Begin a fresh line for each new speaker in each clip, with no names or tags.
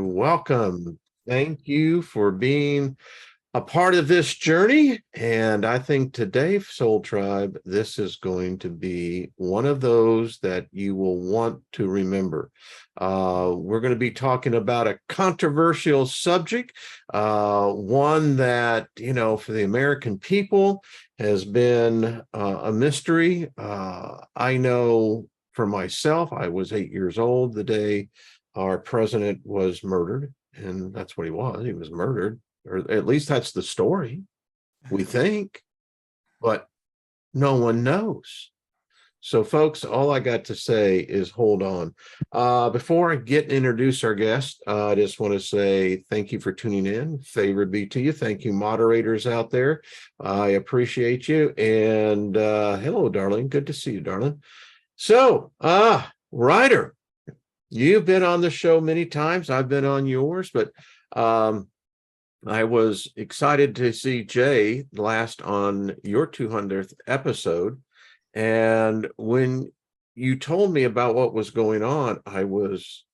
Welcome. Thank you for being a part of this journey. And I think today, Soul Tribe, this is going to be one of those that you will want to remember. We're going to be talking about a controversial subject, one that, for the American people has been a mystery. I know for myself, I was 8 years old the day our president was murdered, and that's what he was. He was murdered, or at least that's the story, we think, but no one knows. So, folks, all I got to say is hold on. Before I introduce our guest, I just want to say thank you for tuning in. Favor be to you. Thank you, moderators out there. I appreciate you. And hello, darling. Good to see you, darling. So, Ryder, you've been on the show many times. I've been on yours, but I was excited to see Jay last on your 200th episode. And when you told me about what was going on, I was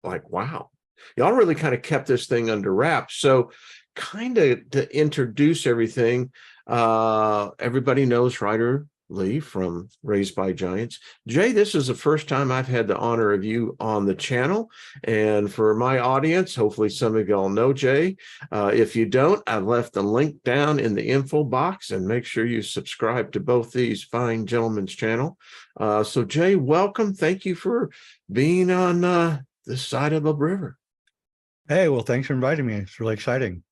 like, wow, y'all really kind of kept this thing under wraps. So kind of to introduce everything, everybody knows Ryder Lee from Raised by Giants. Jay, this is the first time I've had the honor of you on the channel. And for my audience, hopefully some of y'all know Jay. If you don't, I've left the link down in the info box, and make sure you subscribe to both these fine gentlemen's channel. So Jay, welcome. Thank you for being on this side of the river.
Hey, well, thanks for inviting me. It's really exciting.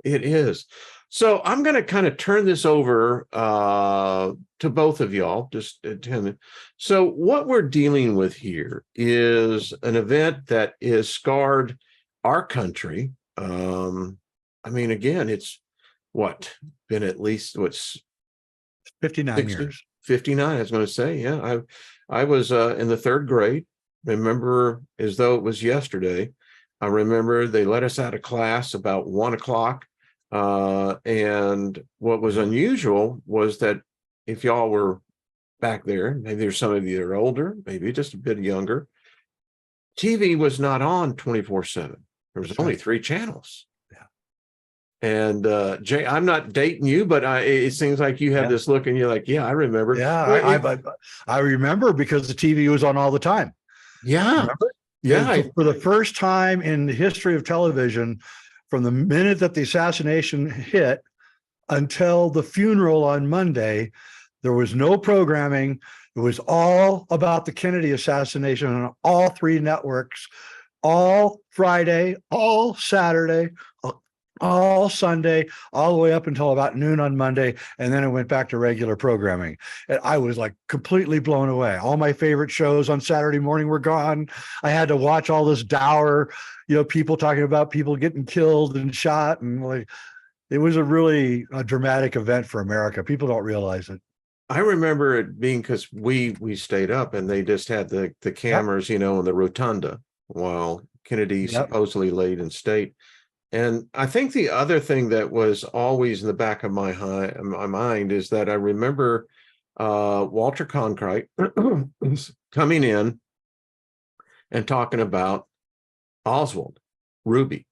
It is. So I'm going to kind of turn this over to both of y'all. Just so what we're dealing with here is an event that has scarred our country. I mean, again, it's been at least
59
60,
years.
59. I was going to say, yeah. I was in the third grade. Remember as though it was yesterday. I remember they let us out of class about 1 o'clock. And what was unusual was that if y'all were back there, maybe there's some of you that are older, maybe just a bit younger, TV was not on 24/7. There was only 3 channels.
Yeah.
And Jay, I'm not dating you, but it seems like you have this look and you're like, yeah, I remember.
Yeah, I remember because the TV was on all the time.
Yeah.
Remember?
Yeah.
For the first time in the history of television, from the minute that the assassination hit until the funeral on Monday, there was no programming. It was all about the Kennedy assassination on all 3 networks, all Friday, all Saturday, all Sunday, all the way up until about noon on Monday. And then it went back to regular programming. And I was like completely blown away. All my favorite shows on Saturday morning were gone. I had to watch all this dour, people talking about people getting killed and shot. And it was a really dramatic event for America. People don't realize it.
I remember it being because we stayed up and they just had the cameras, in the rotunda while Kennedy supposedly laid in state. And I think the other thing that was always in the back of my mind is that I remember Walter Cronkite coming in and talking about Oswald, Ruby,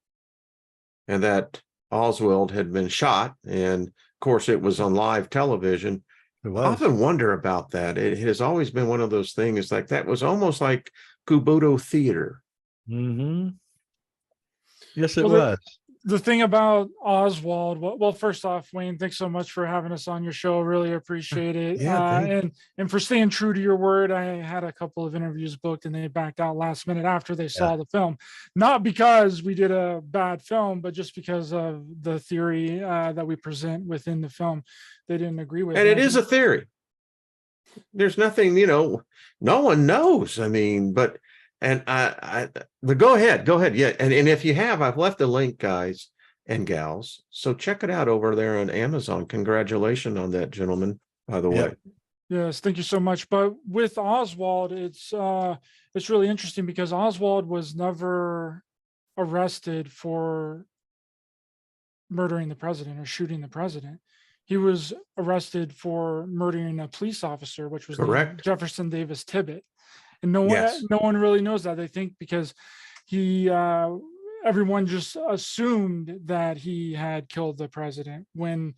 and that Oswald had been shot. And of course, it was on live television. I often wonder about that. It has always been one of those things like that was almost like Kubuto theater.
Mm-hmm. Yes, it was.
The thing about Oswald, well, first off, Wayne, thanks so much for having us on your show. Really appreciate it. And for staying true to your word. I had a couple of interviews booked and they backed out last minute after they saw the film. Not because we did a bad film, but just because of the theory that we present within the film. They didn't agree with.
And it is a theory. There's nothing, no one knows. I mean, but go ahead. Yeah. And if you have, I've left a link, guys and gals. So check it out over there on Amazon. Congratulations on that, gentleman, by the way.
Yes, thank you so much. But with Oswald, it's really interesting because Oswald was never arrested for murdering the president or shooting the president. He was arrested for murdering a police officer, which was named Jefferson Davis Tibbet. And no one really knows that. They think because he everyone just assumed that he had killed the president when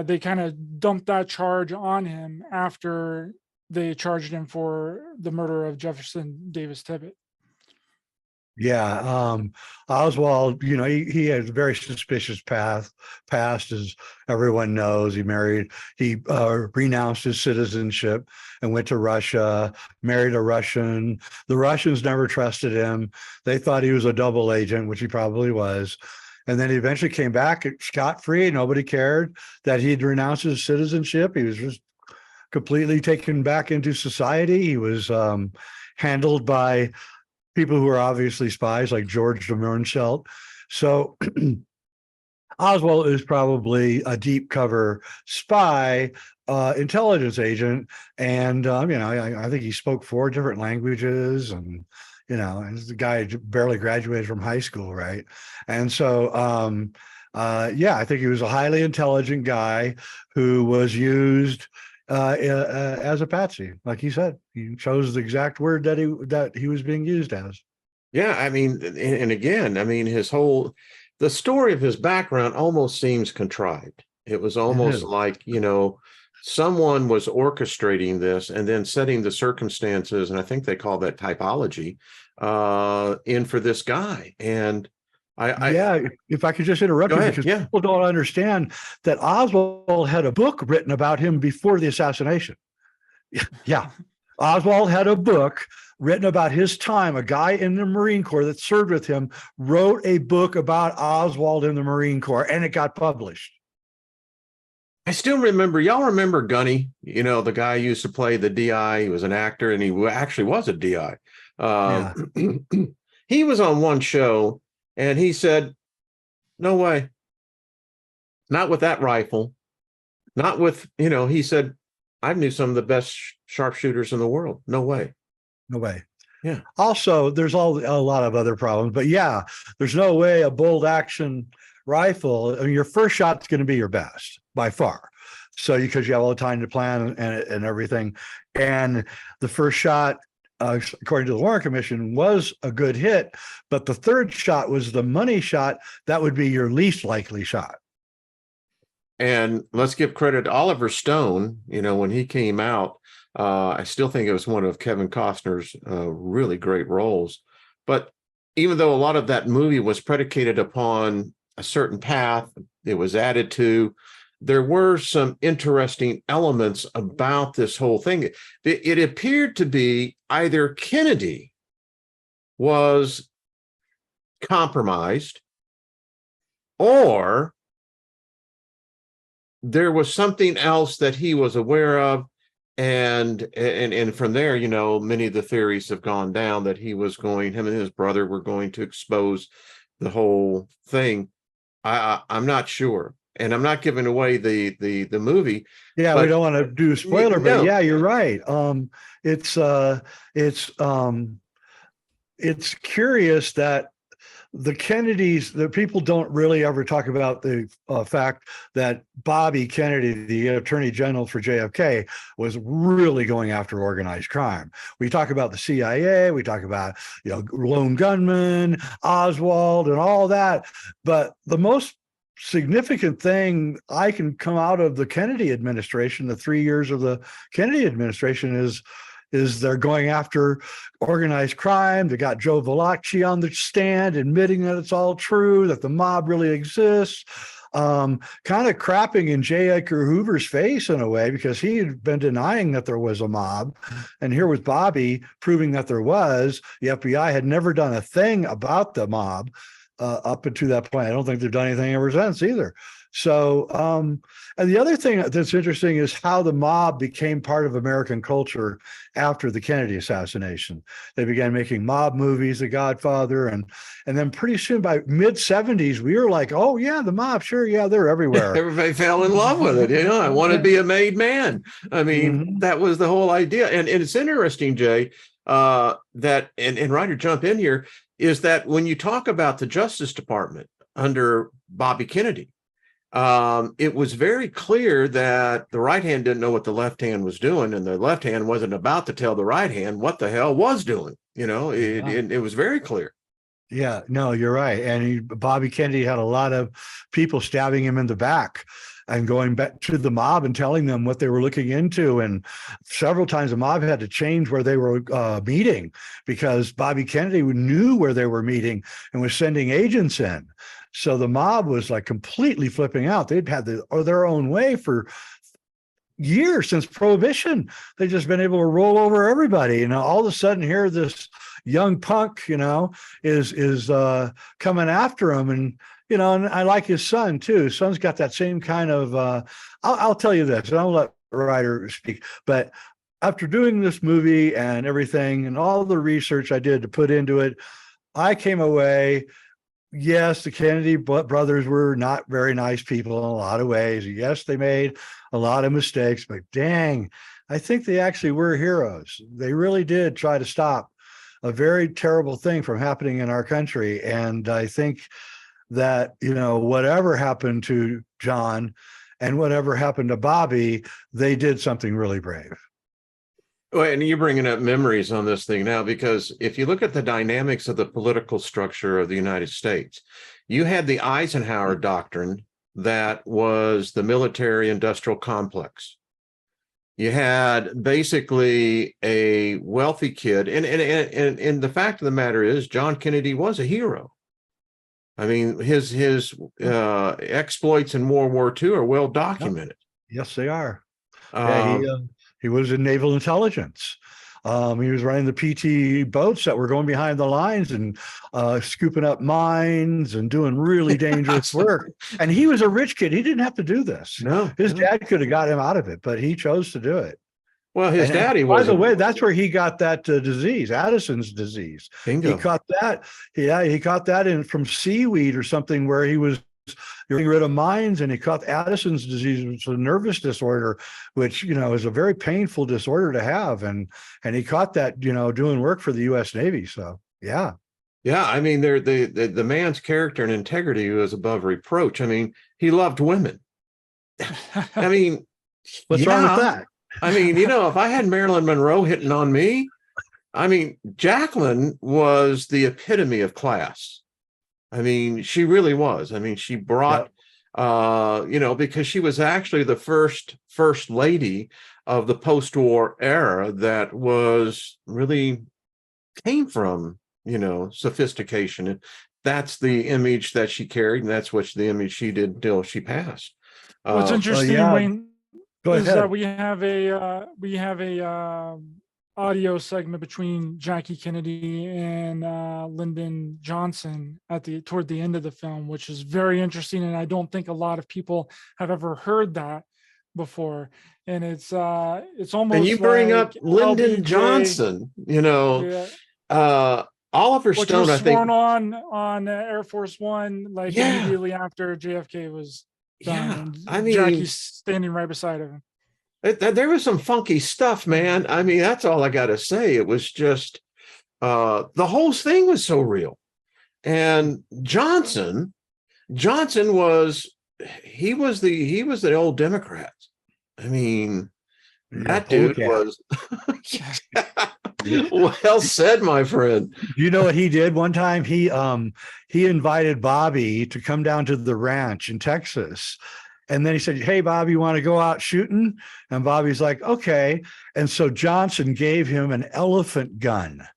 they kind of dumped that charge on him after they charged him for the murder of Jefferson Davis Tippit.
Yeah, Oswald, he has a very suspicious past, as everyone knows. He renounced his citizenship and went to Russia, married a Russian. The Russians never trusted him. They thought he was a double agent, which he probably was. And then he eventually came back scot-free. Nobody cared that he'd renounced his citizenship. He was just completely taken back into society. He was handled by people who are obviously spies like George de Mohrenschelt. So Oswald is probably a deep cover spy, intelligence agent. And, I think he spoke 4 different languages, and, the guy barely graduated from high school. Right. And so, I think he was a highly intelligent guy who was used as a patsy. Like he said, he chose the exact word that he was being used as.
Yeah, I mean, and again, I mean, the story of his background almost seems contrived. It was almost like, someone was orchestrating this and then setting the circumstances, and I think they call that typology, in for this guy. And
if I could just interrupt you, because people don't understand that Oswald had a book written about him before the assassination. Yeah, Oswald had a book written about his time. A guy in the Marine Corps that served with him wrote a book about Oswald in the Marine Corps, and it got published.
I still remember, y'all remember Gunny, the guy who used to play the DI. He was an actor, and he actually was a DI. He was on one show, and he said, no way. Not with that rifle. Not with, he said, I knew some of the best sharpshooters in the world. No way.
No way.
Yeah.
Also, there's a lot of other problems, but there's no way a bolt action rifle, your first shot's going to be your best by far. So because you have all the time to plan and everything. And the first shot, according to the Warren Commission, was a good hit, but the third shot was the money shot. That would be your least likely shot.
And let's give credit to Oliver Stone. When he came out, I still think it was one of Kevin Costner's really great roles. But even though a lot of that movie was predicated upon a certain path, it was added to, there were some interesting elements about this whole thing. It appeared to be either Kennedy was compromised, or there was something else that he was aware of. And from there, many of the theories have gone down that him and his brother were going to expose the whole thing. I'm not sure. And I'm not giving away the movie.
Yeah, but we don't want to do a spoiler, but yeah, you're right. It's curious that the Kennedys, the people don't really ever talk about the fact that Bobby Kennedy, the attorney general for JFK, was really going after organized crime. We talk about the CIA, we talk about, lone gunmen, Oswald and all that. But the most significant thing I can come out of the Kennedy administration, the 3 years of the Kennedy administration, is they're going after organized crime. They got Joe Valachi on the stand admitting that it's all true, that the mob really exists, kind of crapping in J. Edgar Hoover's face in a way, because he had been denying that there was a mob. And here was Bobby proving that there was. The FBI had never done a thing about the mob up until that point. I don't think they've done anything ever since either. So, and the other thing that's interesting is how the mob became part of American culture after the Kennedy assassination. They began making mob movies, The Godfather, and then pretty soon, by mid-70s, we were like, oh yeah, the mob, sure, yeah, they're everywhere.
Everybody fell in love with it. I want to be a made man. I mean, that was the whole idea. And it's interesting, Jay, that, and Ryder, jump in here, is that when you talk about the Justice Department under Bobby Kennedy, it was very clear that the right hand didn't know what the left hand was doing, and the left hand wasn't about to tell the right hand what the hell was doing. It was very clear.
Yeah, no, you're right. And Bobby Kennedy had a lot of people stabbing him in the back and going back to the mob and telling them what they were looking into. And several times the mob had to change where they were meeting because Bobby Kennedy knew where they were meeting and was sending agents in. So the mob was like completely flipping out. They'd had their own way for years since Prohibition. They've just been able to roll over everybody. And all of a sudden here, this young punk, is coming after him. And I like his son too. His son's got that same kind of, I'll tell you this, and I'll let Ryder speak, but after doing this movie and everything and all the research I did to put into it, I came away, yes, the Kennedy brothers were not very nice people in a lot of ways. Yes, they made a lot of mistakes, but dang, I think they actually were heroes. They really did try to stop a very terrible thing from happening in our country. And I think that, whatever happened to John and whatever happened to Bobby, they did something really brave.
Well, and you're bringing up memories on this thing now, because if you look at the dynamics of the political structure of the United States, you had the Eisenhower Doctrine that was the military industrial complex. You had basically a wealthy kid. And the fact of the matter is, John Kennedy was a hero. I mean, his exploits in World War II are well documented.
Yes, they are. He was in naval intelligence. He was running the PT boats that were going behind the lines and scooping up mines and doing really dangerous work. And he was a rich kid. He didn't have to do this.
No,
his dad could have got him out of it, but he chose to do it.
Well, his daddy was.
By the way, that's where he got that disease, Addison's disease.
Bingo.
He caught that. Yeah, he caught that from seaweed or something where he was getting rid of mines, and he caught Addison's disease, which is a nervous disorder, which is a very painful disorder to have, and he caught that doing work for the U.S. Navy. So yeah. I mean, the man's character and integrity was above reproach. I mean, he loved women. I mean, what's wrong with that?
I mean, if I had Marilyn Monroe hitting on me, I mean, Jacqueline was the epitome of class. I mean, she really was. I mean, she brought, because she was actually the first lady of the post-war era that was really came from, sophistication. And that's the image that she carried, and that's what the image she did until she passed.
What's interesting, Wayne, is that we have a audio segment between Jackie Kennedy and Lyndon Johnson toward the end of the film, which is very interesting, and I don't think a lot of people have ever heard that before. And it's almost. And you bring
up Lyndon Johnson, Oliver Stone, I think,
sworn on Air Force One, immediately after JFK was done.
Yeah, I mean,
Jackie's standing right beside him.
There was some funky stuff, man. I mean, that's all I got to say. It was just the whole thing was so real. And Johnson was the old Democrat. I mean, that dude was well said, my friend.
You know what he did one time? He invited Bobby to come down to the ranch in Texas. And then he said, "Hey, Bobby, you want to go out shooting?" And Bobby's like, "Okay." And so Johnson gave him an elephant gun,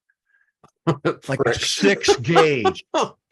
like a 6 gauge,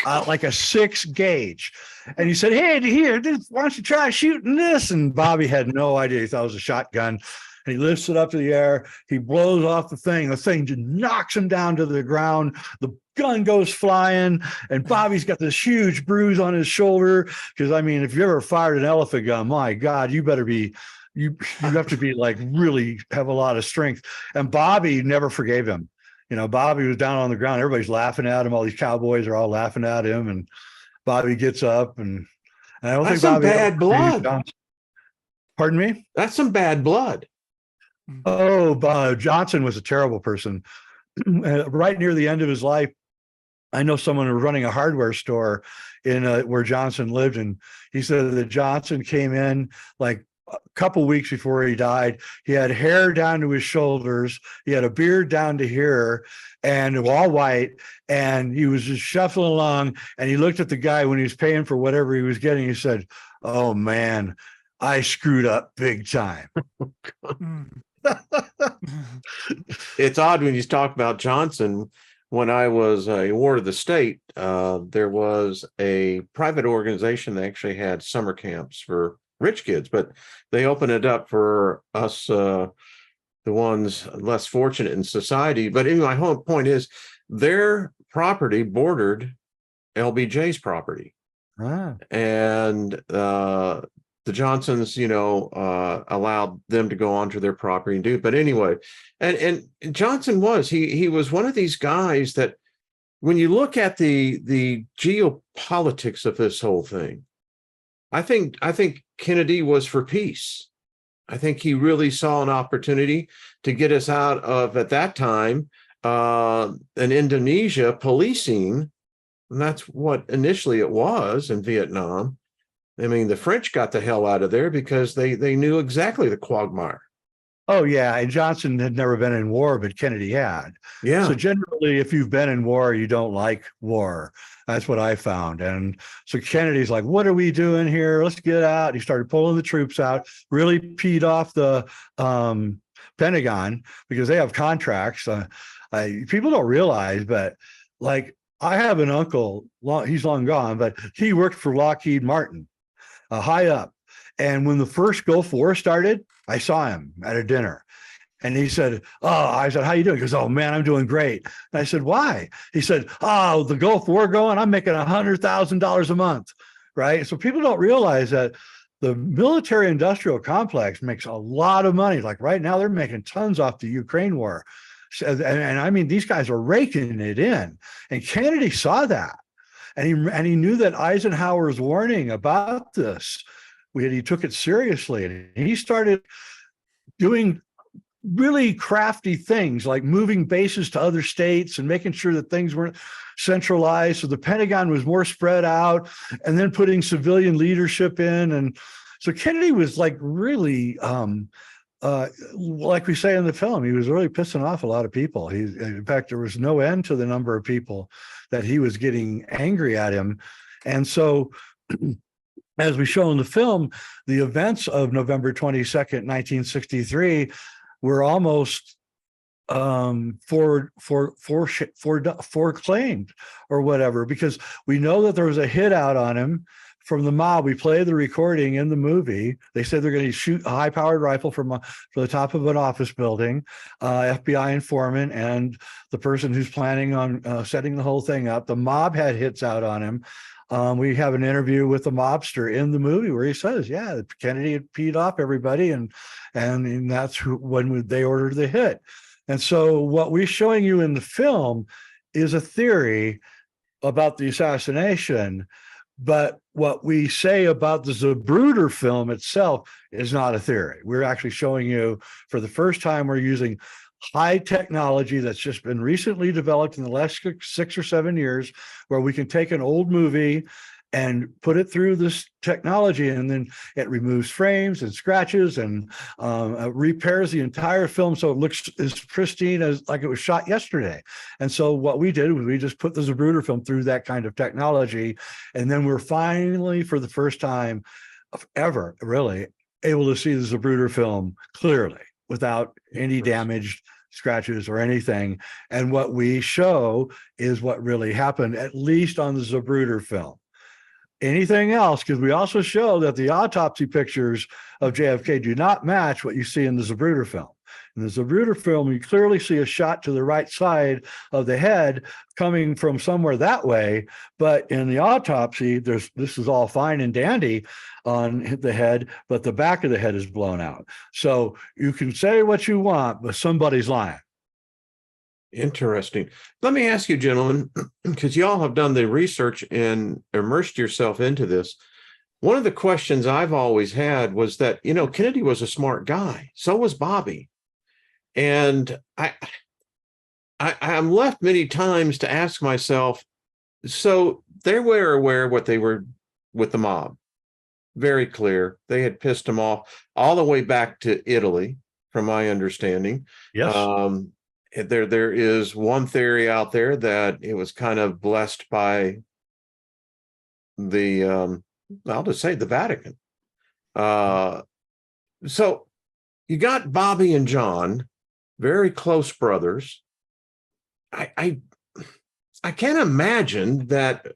like a 6 gauge. And he said, "Hey, here, why don't you try shooting this?" And Bobby had no idea. He thought it was a shotgun. And he lifts it up to the air. He blows off the thing. The thing just knocks him down to the ground. The gun goes flying, and Bobby's got this huge bruise on his shoulder. Because I mean, if you ever fired an elephant gun, my God, you better be, you have to be like really have a lot of strength. And Bobby never forgave him. Bobby was down on the ground. Everybody's laughing at him. All these cowboys are all laughing at him, and Bobby gets up, and I don't think Bobby.
That's some bad blood.
Pardon me?
That's some bad blood.
Oh, Johnson was a terrible person. Right near the end of his life, I know someone who was running a hardware store in where Johnson lived, and he said that Johnson came in like couple weeks before he died. He had hair down to his shoulders. He had a beard down to here and all white. And he was just shuffling along. And he looked at the guy when he was paying for whatever he was getting. He said, "Oh man, I screwed up big time."
It's odd when you talk about Johnson. When I was a ward of the state, there was a private organization that actually had summer camps for rich kids, but they opened it up for us, the ones less fortunate in society. But anyway, my whole point is their property bordered LBJ's property. And the Johnsons, allowed them to go onto their property and do it. But anyway, and Johnson he was one of these guys that when you look at the geopolitics of this whole thing, I think Kennedy was for peace. I think he really saw an opportunity to get us out of, at that time, an Indonesia policing, and that's what initially it was in Vietnam. I mean, the French got the hell out of there because they knew exactly the quagmire.
Oh, yeah. And Johnson had never been in war, but Kennedy had.
Yeah.
So generally, if you've been in war, you don't like war. That's what I found. And so Kennedy's like, "What are we doing here? Let's get out." He started pulling the troops out, really peed off the Pentagon because they have contracts. People don't realize, but like I have an uncle, he's long gone, but he worked for Lockheed Martin, high up. And when the first Gulf War started, I saw him at a dinner. And he said, I said, "How you doing?" He goes, "Oh man, I'm doing great." And I said, "Why?" He said, "Oh, the Gulf War going, I'm making $100,000 a month." Right. So people don't realize that the military industrial complex makes a lot of money. Like right now, they're making tons off the Ukraine war. And I mean, these guys are raking it in. And Kennedy saw that. And he knew that Eisenhower's warning about this, he took it seriously. And he started doing really crafty things like moving bases to other states and making sure that things weren't centralized. So the Pentagon was more spread out, and then putting civilian leadership in. And so Kennedy was like really, like we say in the film, he was really pissing off a lot of people. In fact, there was no end to the number of people that he was getting angry at him. And so as we show in the film, the events of November 22nd, 1963 were almost foreclaimed or whatever, because we know that there was a hit out on him from the mob. We play the recording in the movie. They said they're going to shoot a high-powered rifle from the top of an office building. FBI informant and the person who's planning on setting the whole thing up. The mob had hits out on him. We have an interview with the mobster in the movie where he says, "Yeah, Kennedy had peed off everybody, and that's when they ordered the hit." And so what we're showing you in the film is a theory about the assassination, but what we say about the Zapruder film itself is not a theory. We're actually showing you, for the first time, we're using high technology that's just been recently developed in the last 6 or 7 years, where we can take an old movie and put it through this technology, and then it removes frames and scratches and repairs the entire film so it looks as pristine as like it was shot yesterday. And so what we did was we just put the Zapruder film through that kind of technology, and then we're finally, for the first time ever, really able to see the Zapruder film clearly without any damaged scratches or anything. And what we show is what really happened, at least on the Zapruder film. Anything else, because we also show that the autopsy pictures of JFK do not match what you see in the Zapruder film. In the Zapruder film, you clearly see a shot to the right side of the head coming from somewhere that way. But in the autopsy, this is all fine and dandy on the head, but the back of the head is blown out. So you can say what you want, but somebody's lying.
Interesting. Let me ask you, gentlemen, because y'all have done the research and immersed yourself into this. One of the questions I've always had was that, Kennedy was a smart guy. So was Bobby. And I'm left many times to ask myself, so they were aware what they were with the mob. very clear. They had pissed him off all the way back to Italy, from my understanding.
Yes.
There is one theory out there that it was kind of blessed by the I'll just say the Vatican. So you got Bobby and John, very close brothers. I can't imagine that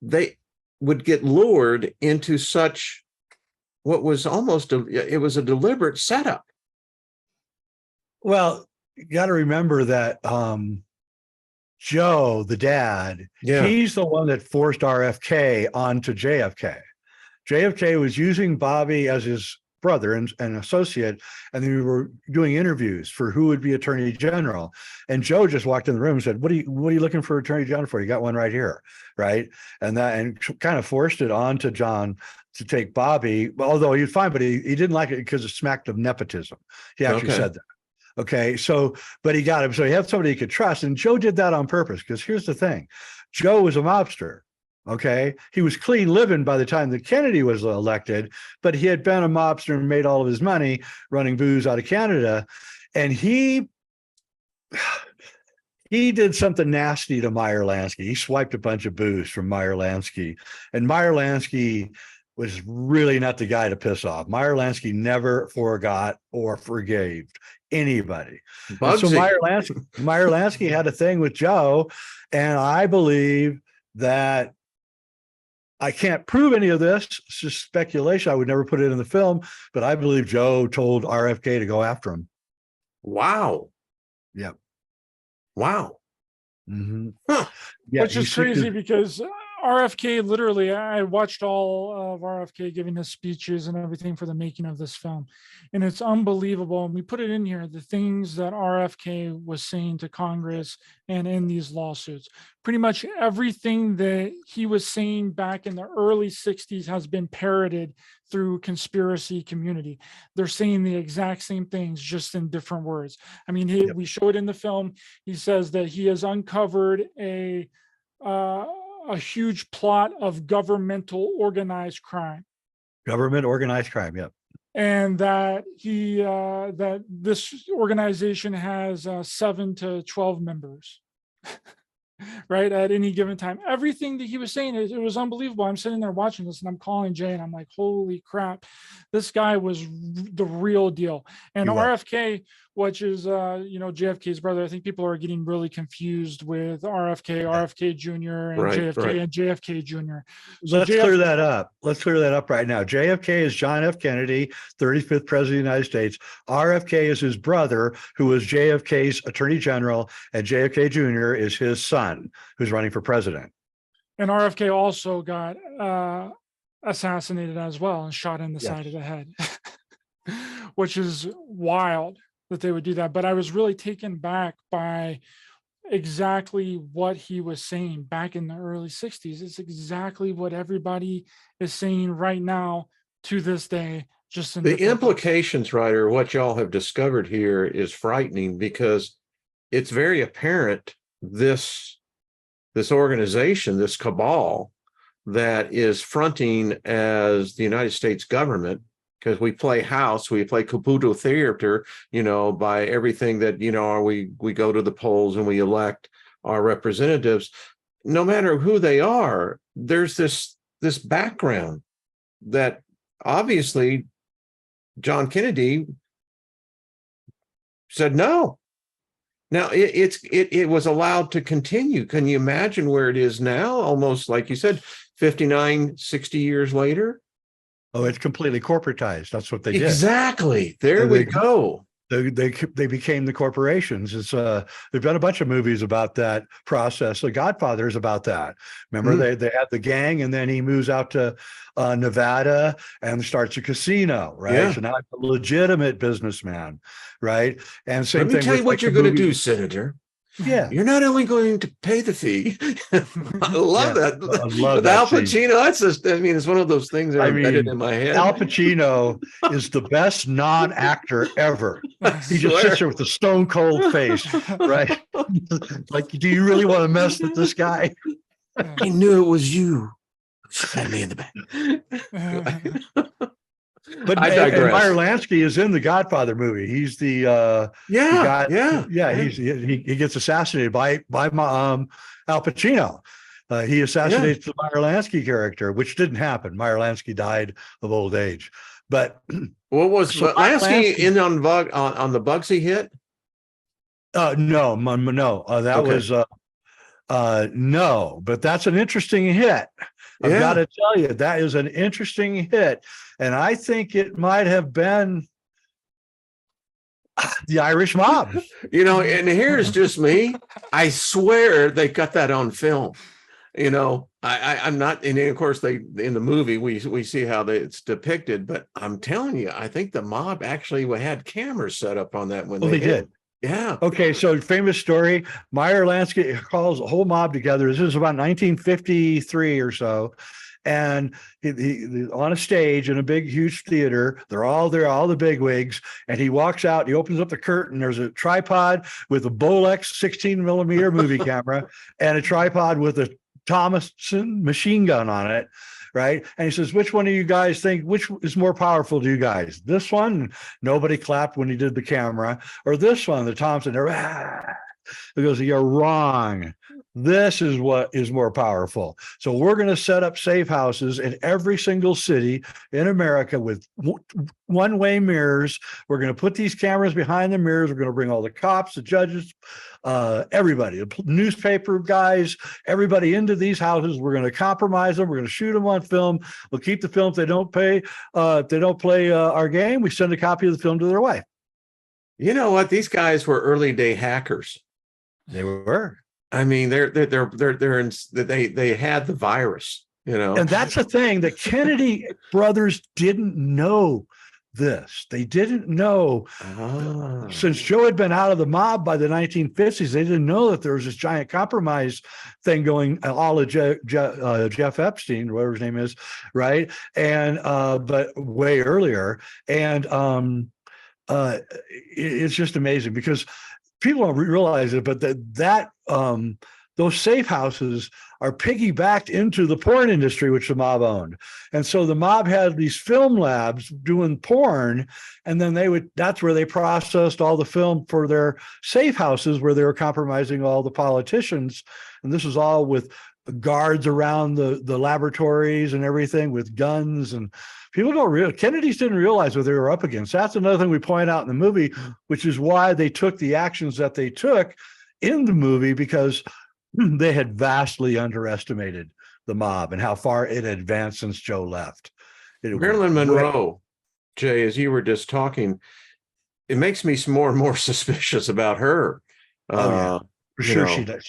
they would get lured into such what was almost it was a deliberate setup.
Well, you got to remember that Joe, the dad, he's the one that forced RFK onto JFK. JFK was using Bobby as his brother and associate, and we were doing interviews for who would be attorney general. And Joe just walked in the room and said, what are you looking for attorney general for? You got one right here, right? And kind of forced it on to John to take Bobby, although he'd fine, but he didn't like it because it smacked of nepotism. He actually said that. Okay, so, but he got him. So he had somebody he could trust. And Joe did that on purpose, because here's the thing. Joe was a mobster. Okay, he was clean living by the time that Kennedy was elected, but he had been a mobster and made all of his money running booze out of Canada. And he did something nasty to Meyer Lansky. He swiped a bunch of booze from Meyer Lansky. And Meyer Lansky was really not the guy to piss off. Meyer Lansky never forgot or forgave anybody. So Meyer Lansky had a thing with Joe, and I believe that, I can't prove any of this, it's just speculation. I would never put it in the film, but I believe Joe told RFK to go after him.
Wow.
Yep.
Wow.
Mm-hmm.
Huh.
Yeah,
which is crazy because RFK, literally, I watched all of RFK giving his speeches and everything for the making of this film. And it's unbelievable. And we put it in here, the things that RFK was saying to Congress and in these lawsuits. Pretty much everything that he was saying back in the early 60s has been parroted through conspiracy community. They're saying the exact same things, just in different words. I mean, we show it in the film. He says that he has uncovered a huge plot of governmental organized crime.
Government organized crime, yep.
And that that this organization has 7 to 12 members, right, at any given time. Everything that he was saying, it was unbelievable. I'm sitting there watching this, and I'm calling Jay, and I'm like, holy crap, this guy was the real deal. And RFK, which is JFK's brother, I think people are getting really confused with RFK Jr. and JFK and JFK Jr.
Let's clear that up. Let's clear that up right now. JFK is John F. Kennedy, 35th president of the United States. RFK is his brother, who was JFK's attorney general, and JFK Jr. is his son, who's running for president.
And RFK also got assassinated as well and shot in the side of the head, which is wild that they would do that. But I was really taken back by exactly what he was saying back in the early 60s. It's exactly what everybody is saying right now to this day. Just in
the implications, Ryder, what y'all have discovered here is frightening, because it's very apparent this organization, this cabal that is fronting as the United States government, because we play house, we play Caputo theater, by everything that, we go to the polls and we elect our representatives. No matter who they are, there's this background that obviously John Kennedy said no. Now it was allowed to continue. Can you imagine where it is now? Almost like you said, 59, 60 years later.
Oh, it's completely corporatized. That's what they did.
Exactly. There we go.
They became the corporations. It's there've been a bunch of movies about that process. The Godfather is about that. Remember, they had the gang, and then he moves out to Nevada and starts a casino, right?
Yeah.
So now it's a legitimate businessman, right? And same
Let me
thing
tell you
with,
what
like,
you're going to do, Senator.
Yeah,
You're not only going to pay the fee. I love that.
I love
With Al
that
Pacino, that's just, it's one of those things that are embedded in my head.
Al Pacino is the best non-actor ever. He just sits there with a stone cold face, right? Like, do you really want to mess with this guy?
I knew it was you. Stab me in the back.
But
I
and
digress.
Meyer Lansky is in the Godfather movie. He's the he gets assassinated by Al Pacino. He assassinates the Meyer Lansky character, which didn't happen. Meyer Lansky died of old age. But
what was Lansky in on the Bugsy hit?
No, that was no, but that's an interesting hit. I've got to tell you, that is an interesting hit. And I think it might have been the Irish mob.
And here's just me. I swear they got that on film. I'm not, and of course in the movie we see how it's depicted, but I'm telling you, I think the mob actually had cameras set up on that when
they did.
Yeah.
Okay, so famous story. Meyer Lansky calls a whole mob together. This is about 1953 or so. And he on a stage in a big, huge theater. They're all there, all the bigwigs. And he walks out, he opens up the curtain. There's a tripod with a Bolex 16 millimeter movie camera and a tripod with a Thompson machine gun on it. Right. And he says, which one of you guys think, which is more powerful to you guys? This one? Nobody clapped when he did the camera. Or this one, the Thompson. He goes, you're wrong. This is what is more powerful. So we're going to set up safe houses in every single city in America with one-way mirrors. We're going to put these cameras behind the mirrors. We're going to bring all the cops, the judges, everybody, the newspaper guys, everybody into these houses. We're going to compromise them. We're going to shoot them on film. We'll keep the film. If they don't play our game, we send a copy of the film to their wife.
You know what? These guys were early day hackers.
They were.
I mean, they had the virus,
And that's the thing. The Kennedy brothers didn't know this. They didn't know. Since Joe had been out of the mob by the 1950s, they didn't know that there was this giant compromise thing going, a la Jeff Epstein, whatever his name is, right? And but way earlier. And it's just amazing because people don't realize it, but those safe houses are piggybacked into the porn industry, which the mob owned. And so the mob had these film labs doing porn, and then that's where they processed all the film for their safe houses where they were compromising all the politicians. And this was all with guards around the laboratories and everything with guns, and people Kennedys didn't realize what they were up against. That's another thing we point out in the movie, which is why they took the actions that they took in the movie, because they had vastly underestimated the mob and how far it had advanced since Joe left.
Marilyn Monroe, Jay, as you were just talking, it makes me more and more suspicious about her.
For sure she does.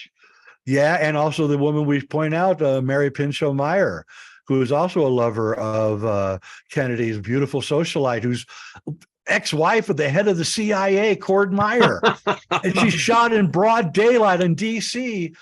Yeah, and also the woman we point out, Mary Pinchot Meyer, who is also a lover of Kennedy's, beautiful socialite, who's ex-wife of the head of the CIA, Cord Meyer. And she's shot in broad daylight in D.C.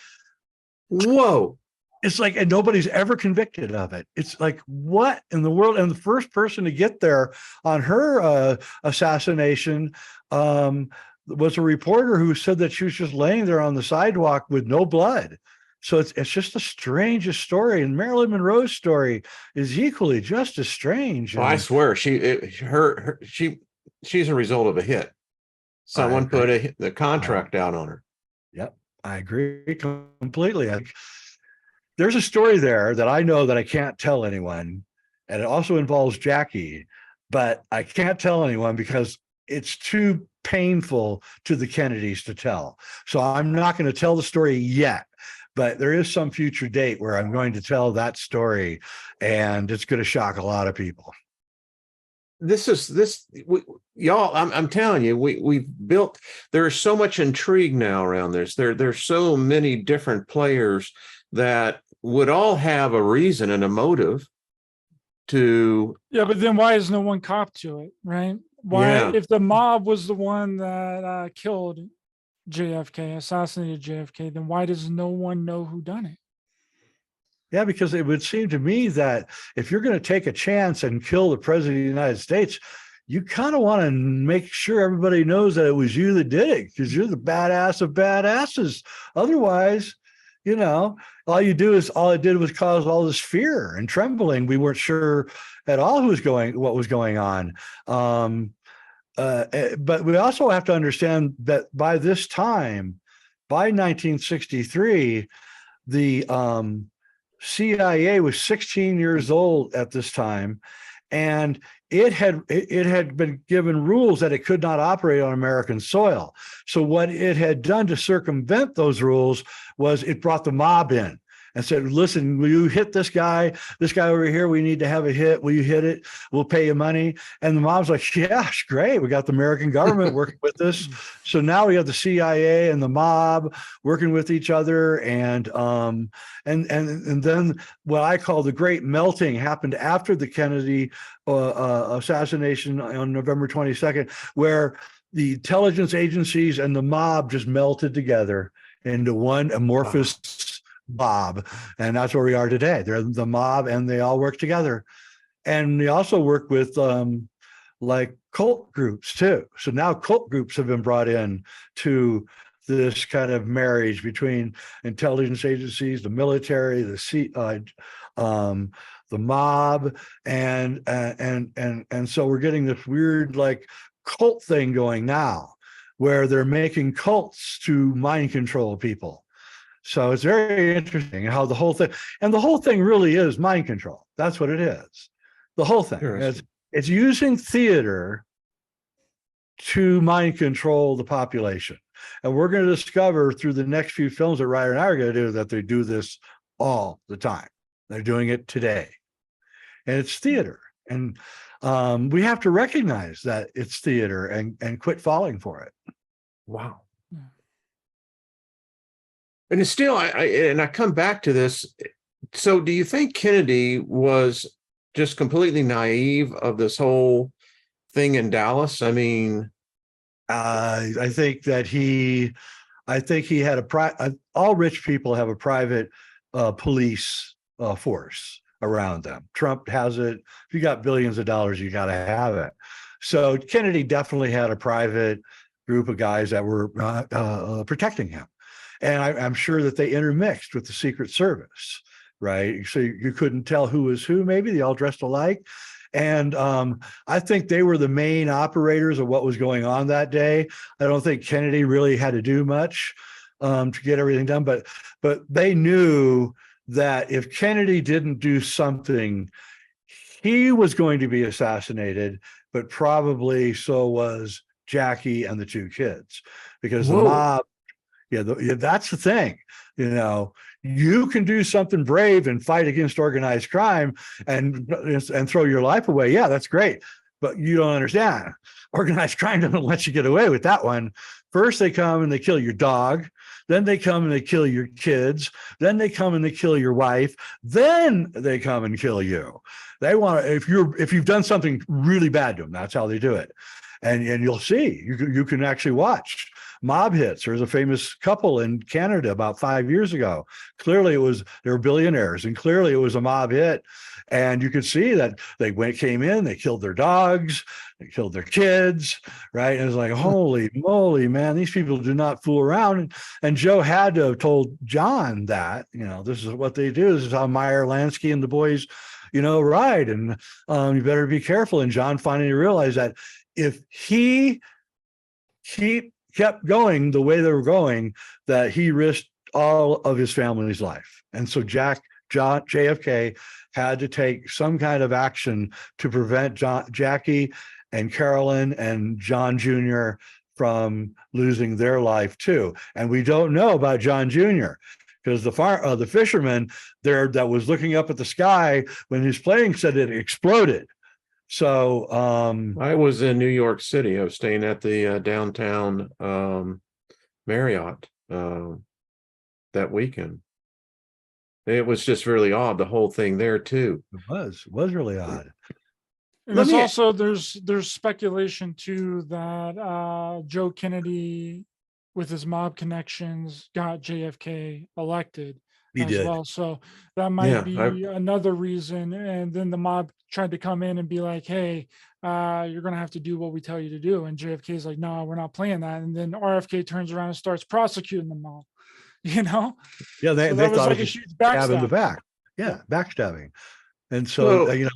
Whoa.
It's like, and nobody's ever convicted of it. It's like, what in the world? And the first person to get there on her assassination was a reporter who said that she was just laying there on the sidewalk with no blood. So it's just the strangest story. And Marilyn Monroe's story is equally just as strange.
Well, I swear she's a result of a hit. Someone put the contract out on her.
Yep, I agree completely. There's a story there that I know that I can't tell anyone, and it also involves Jackie, but I can't tell anyone because it's too painful to the Kennedys to tell. So I'm not going to tell the story yet, but there is some future date where I'm going to tell that story, and it's going to shock a lot of people.
Y'all, I'm telling you, we've built, there's so much intrigue now around this. There's so many different players that would all have a reason and a motive to.
Yeah, but then why is no one cop to it, right? Why, if the mob was the one that killed JFK, assassinated JFK, then why does no one know who done it?
Yeah, because it would seem to me that if you're going to take a chance and kill the president of the United States, you kind of want to make sure everybody knows that it was you that did it, because you're the badass of badasses. Otherwise, You know, all it did was cause all this fear and trembling. We weren't sure at all what was going on. But we also have to understand that by this time, by 1963, the CIA was 16 years old at this time, and it had been given rules that it could not operate on American soil. So what it had done to circumvent those rules was it brought the mob in and said, listen, will you hit this guy over here? We need to have a hit. Will you hit it? We'll pay you money. And the mob's like, yeah, great. We got the American government working with us. So now we have the CIA and the mob working with each other. And then what I call the great melting happened after the Kennedy assassination on November 22nd, where the intelligence agencies and the mob just melted together into one amorphous mob. And that's where we are today. They're the mob and they all work together. And they also work with like cult groups too. So now cult groups have been brought in to this kind of marriage between intelligence agencies, the military, the mob, and so we're getting this weird like cult thing going now, where they're making cults to mind control people. So it's very interesting how the whole thing really is mind control. That's what it is. The whole thing. It's using theater to mind control the population. And we're going to discover through the next few films that Ryder and I are going to do that they do this all the time. They're doing it today. And it's theater. And we have to recognize that it's theater and quit falling for it.
Wow. And it's still, I come back to this. So do you think Kennedy was just completely naive of this whole thing in Dallas? I mean,
I think he had all rich people have a private police force around them. Trump has it. If you got billions of dollars, you got to have it. So Kennedy definitely had a private group of guys that were protecting him. And I'm sure that they intermixed with the Secret Service, right? So you couldn't tell who was who. Maybe they all dressed alike. And I think they were the main operators of what was going on that day. I don't think Kennedy really had to do much to get everything done, but they knew that if Kennedy didn't do something, he was going to be assassinated, but probably so was Jackie and the two kids, because the mob. Yeah, that's the thing. You know, you can do something brave and fight against organized crime and throw your life away. Yeah, that's great. But you don't understand. Organized crime doesn't let you get away with that one. First, they come and they kill your dog. Then they come and they kill your kids. Then they come and they kill your wife. Then they come and kill you. They want to, if you've done something really bad to them, that's how they do it. And you'll see, you can actually watch mob hits. There's a famous couple in Canada about 5 years ago. Clearly they were billionaires, and clearly it was a mob hit. And you could see that they came in, they killed their dogs, they killed their kids, right? And it was like, holy moly, man, these people do not fool around. And Joe had to have told John that, this is what they do. This is how Meyer Lansky and the boys, ride. And you better be careful. And John finally realized that if he kept going the way they were going, that he risked all of his family's life. And so JFK had to take some kind of action to prevent Jackie and Carolyn and John Jr. from losing their life too. And we don't know about John Jr. because the fisherman there that was looking up at the sky when his plane said it exploded. So
I was in New York City. I was staying at the downtown Marriott that weekend. It was just really odd, the whole thing there too.
It was really odd.
And there's speculation too that Joe Kennedy, with his mob connections, got JFK elected well. So that might be another reason. And then the mob tried to come in and be like, hey, you're going to have to do what we tell you to do. And JFK is like, no, we're not playing that. And then RFK turns around and starts prosecuting them all. you know?
Yeah,
So
they
that was
thought
like
it
a
was
huge
stab in the
backstab.
back. Yeah, backstabbing. And so,
So,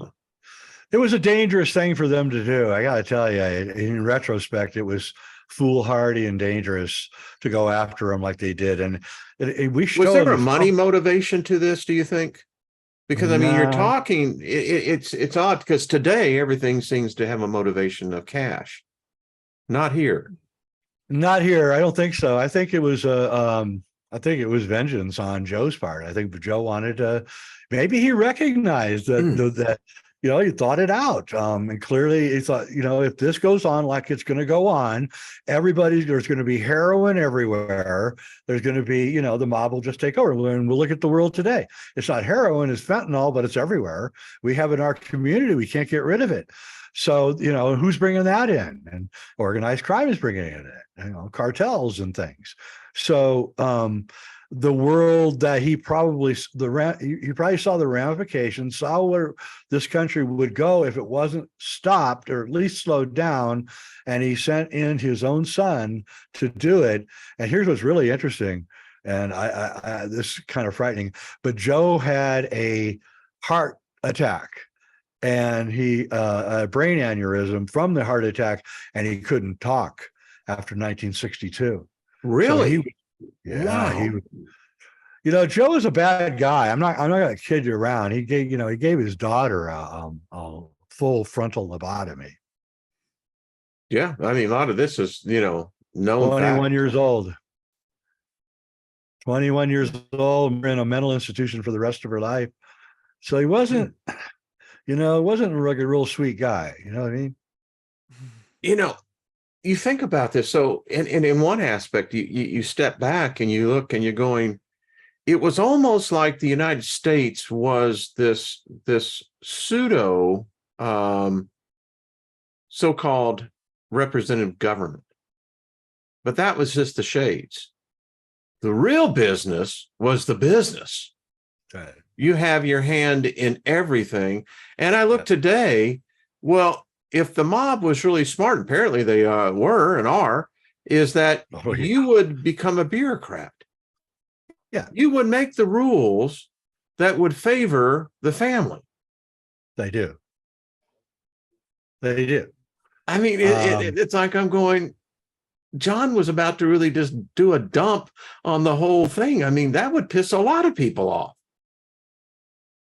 it was a dangerous thing for them to do. I got to tell you, in retrospect, it was foolhardy and dangerous to go after them like they did. And we
was
show in
there a
the
money
film,
motivation to this, do you think? Because I mean, you're
nah,
talking, it's odd because today everything seems to have a motivation of cash. Not here.
not here. I don't think so. I think it was I think it was vengeance on Joe's part. I think Joe wanted to. Maybe he recognized that he thought it out. And clearly he thought, if this goes on like it's going to go on, there's going to be heroin everywhere. There's going to be, the mob will just take over. And we'll look at the world today. It's not heroin, it's fentanyl, but it's everywhere. We have it in our community. We can't get rid of it. So, who's bringing that in? And organized crime is bringing it in, cartels and things. So, the world that he probably saw the ramifications, saw where this country would go if it wasn't stopped or at least slowed down, and he sent in his own son to do it. And here's what's really interesting, and I this is kind of frightening, but Joe had a heart attack, and he a brain aneurysm from the heart attack, and he couldn't talk after 1962.
Really?
So Joe is a bad guy. I'm not gonna kid you around. He gave his daughter a full frontal lobotomy.
Yeah. I mean, a lot of this is, known
21
fact.
years old. 21 years old, in a mental institution for the rest of her life. So he wasn't, wasn't like a real sweet guy. You know what I mean?
You think about this. So, and in one aspect, you step back and you look and you're going, it was almost like the United States was this pseudo so-called representative government. But that was just the shades. The real business was the business.
Right.
You have your hand in everything. And I look today, well, if the mob was really smart, apparently they were and are, is that you would become a bureaucrat.
Yeah.
You would make the rules that would favor the family.
They do. They do.
I mean, it's like I'm going, John was about to really just do a dump on the whole thing. I mean, that would piss a lot of people off.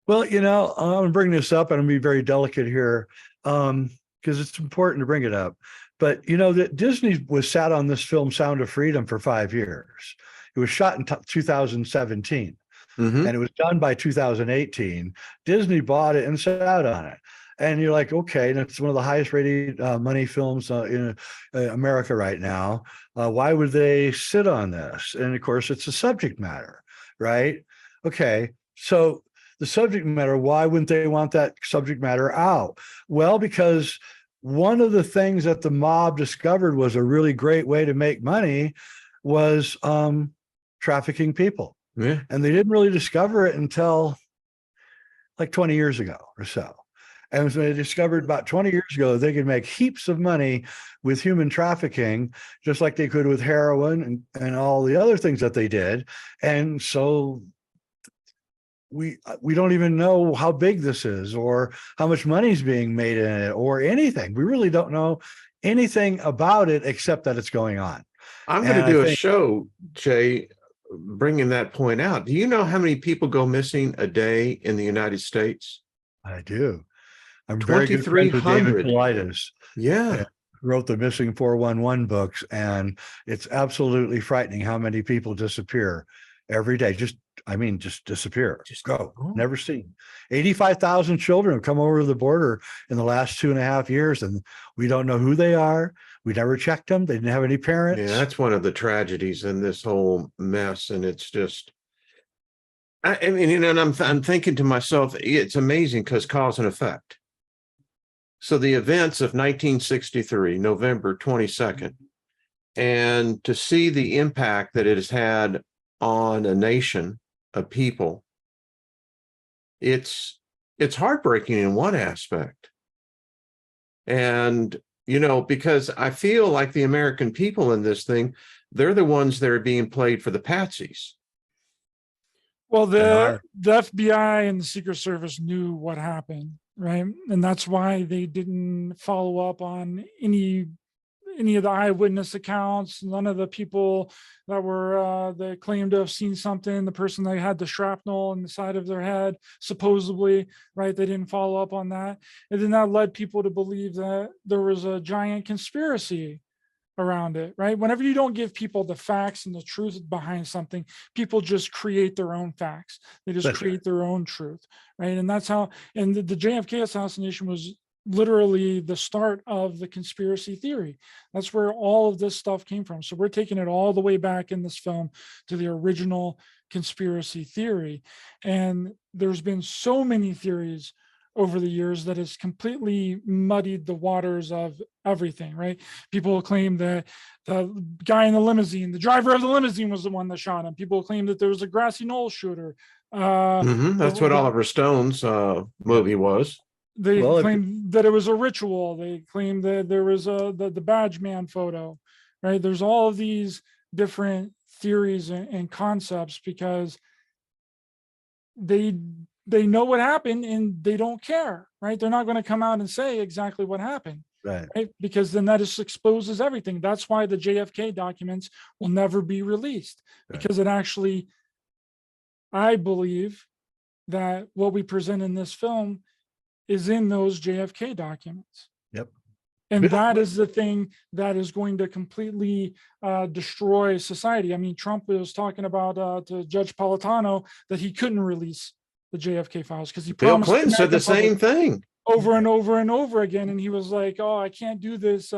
Well, I'm going to bring this up, and I'm going to be very delicate here because it's important to bring it up. But, that Disney was sat on this film, Sound of Freedom, for 5 years. It was shot in 2017, and it was done by 2018. Disney bought it and sat on it. And you're like, okay, and it's one of the highest rated money films in America right now. Why would they sit on this? And of course, it's a subject matter, right? Okay, so the subject matter, why wouldn't they want that subject matter out? Well, because one of the things that the mob discovered was a really great way to make money was trafficking people.
Yeah.
And they didn't really discover it until like 20 years ago or so. And so they discovered about 20 years ago they could make heaps of money with human trafficking, just like they could with heroin and all the other things that they did. And so we don't even know how big this is or how much money is being made in it or anything. We really don't know anything about it except that it's going on.
I'm going to do a show, Jay, bringing that point out. Do you know how many people go missing a day in the United States?
I do. I'm very good friends with David Paulides.
Yeah.
Wrote the Missing 411 books, and it's absolutely frightening how many people disappear every day. Just disappear. Just go. Never seen. 85,000 children have come over the border in the last 2.5 years, and we don't know who they are. We never checked them. They didn't have any parents.
Yeah, that's one of the tragedies in this whole mess. And it's just, I mean, and I'm thinking to myself, it's amazing because cause and effect. So the events of 1963, November 22nd, and to see the impact that it has had on a nation of people, it's heartbreaking in one aspect. And, because I feel like the American people in this thing, they're the ones that are being played for the patsies.
Well,
And
the FBI and the Secret Service knew what happened, right? And that's why they didn't follow up on any of the eyewitness accounts, none of the people that were that claimed to have seen something, the person that had the shrapnel in the side of their head, supposedly, right? They didn't follow up on that. And then that led people to believe that there was a giant conspiracy around it, right? Whenever you don't give people the facts and the truth behind something, people just create their own facts. They just
That's
create their own truth, right? And that's how, and the JFK assassination was literally the start of the conspiracy theory. That's where all of this stuff came from. So we're taking it all the way back in this film to the original conspiracy theory. And there's been so many theories over the years that has completely muddied the waters of everything, right? People claim that the guy in the limousine, the driver of the limousine, was the one that shot him. People claim that there was a grassy knoll shooter.
That's what Oliver Stone's movie was.
They claimed that it was a ritual. They claimed that there was the badge man photo, right? There's all of these different theories and concepts because they know what happened and they don't care, right? They're not going to come out and say exactly what happened,
right.
Because then that just exposes everything. That's why the JFK documents will never be released, because it actually, I believe that what we present in this film is in those JFK documents.
Yep.
And that is the thing that is going to completely destroy society. I mean, Trump was talking about to Judge Politano that he couldn't release the JFK files because he
Bill
promised
Clinton said the same thing
over and over and over again. And he was like, oh, I can't do this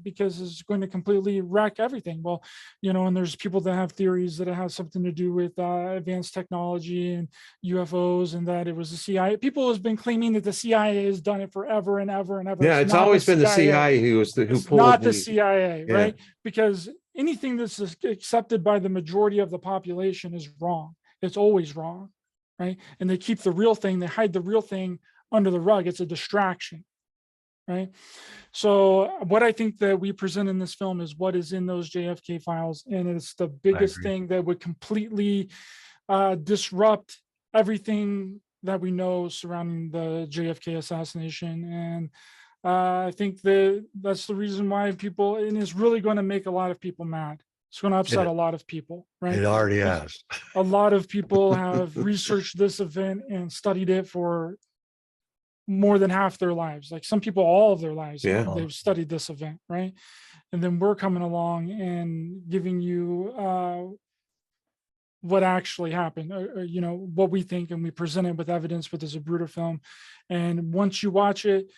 because it's going to completely wreck everything. Well, and there's people that have theories that it has something to do with advanced technology and UFOs and that it was the CIA. People have been claiming that the CIA has done it forever and ever and ever.
Yeah, it's always been the CIA who pulled
not the CIA, right? Because anything that's accepted by the majority of the population is wrong. It's always wrong, right? And they keep the real thing, they hide the real thing under the rug. It's a distraction, right? So what I think that we present in this film is what is in those JFK files, and it's the biggest thing that would completely disrupt everything that we know surrounding the JFK assassination. And I think that's the reason why people, and it's really going to make a lot of people mad. It's going to upset a lot of people, right?
It already has.
A lot of people have researched this event and studied it for more than half their lives. Like some people, all of their lives, they've studied this event, right? And then we're coming along and giving you what actually happened, or what we think, and we present it with evidence with the Zapruder film. And once you watch it,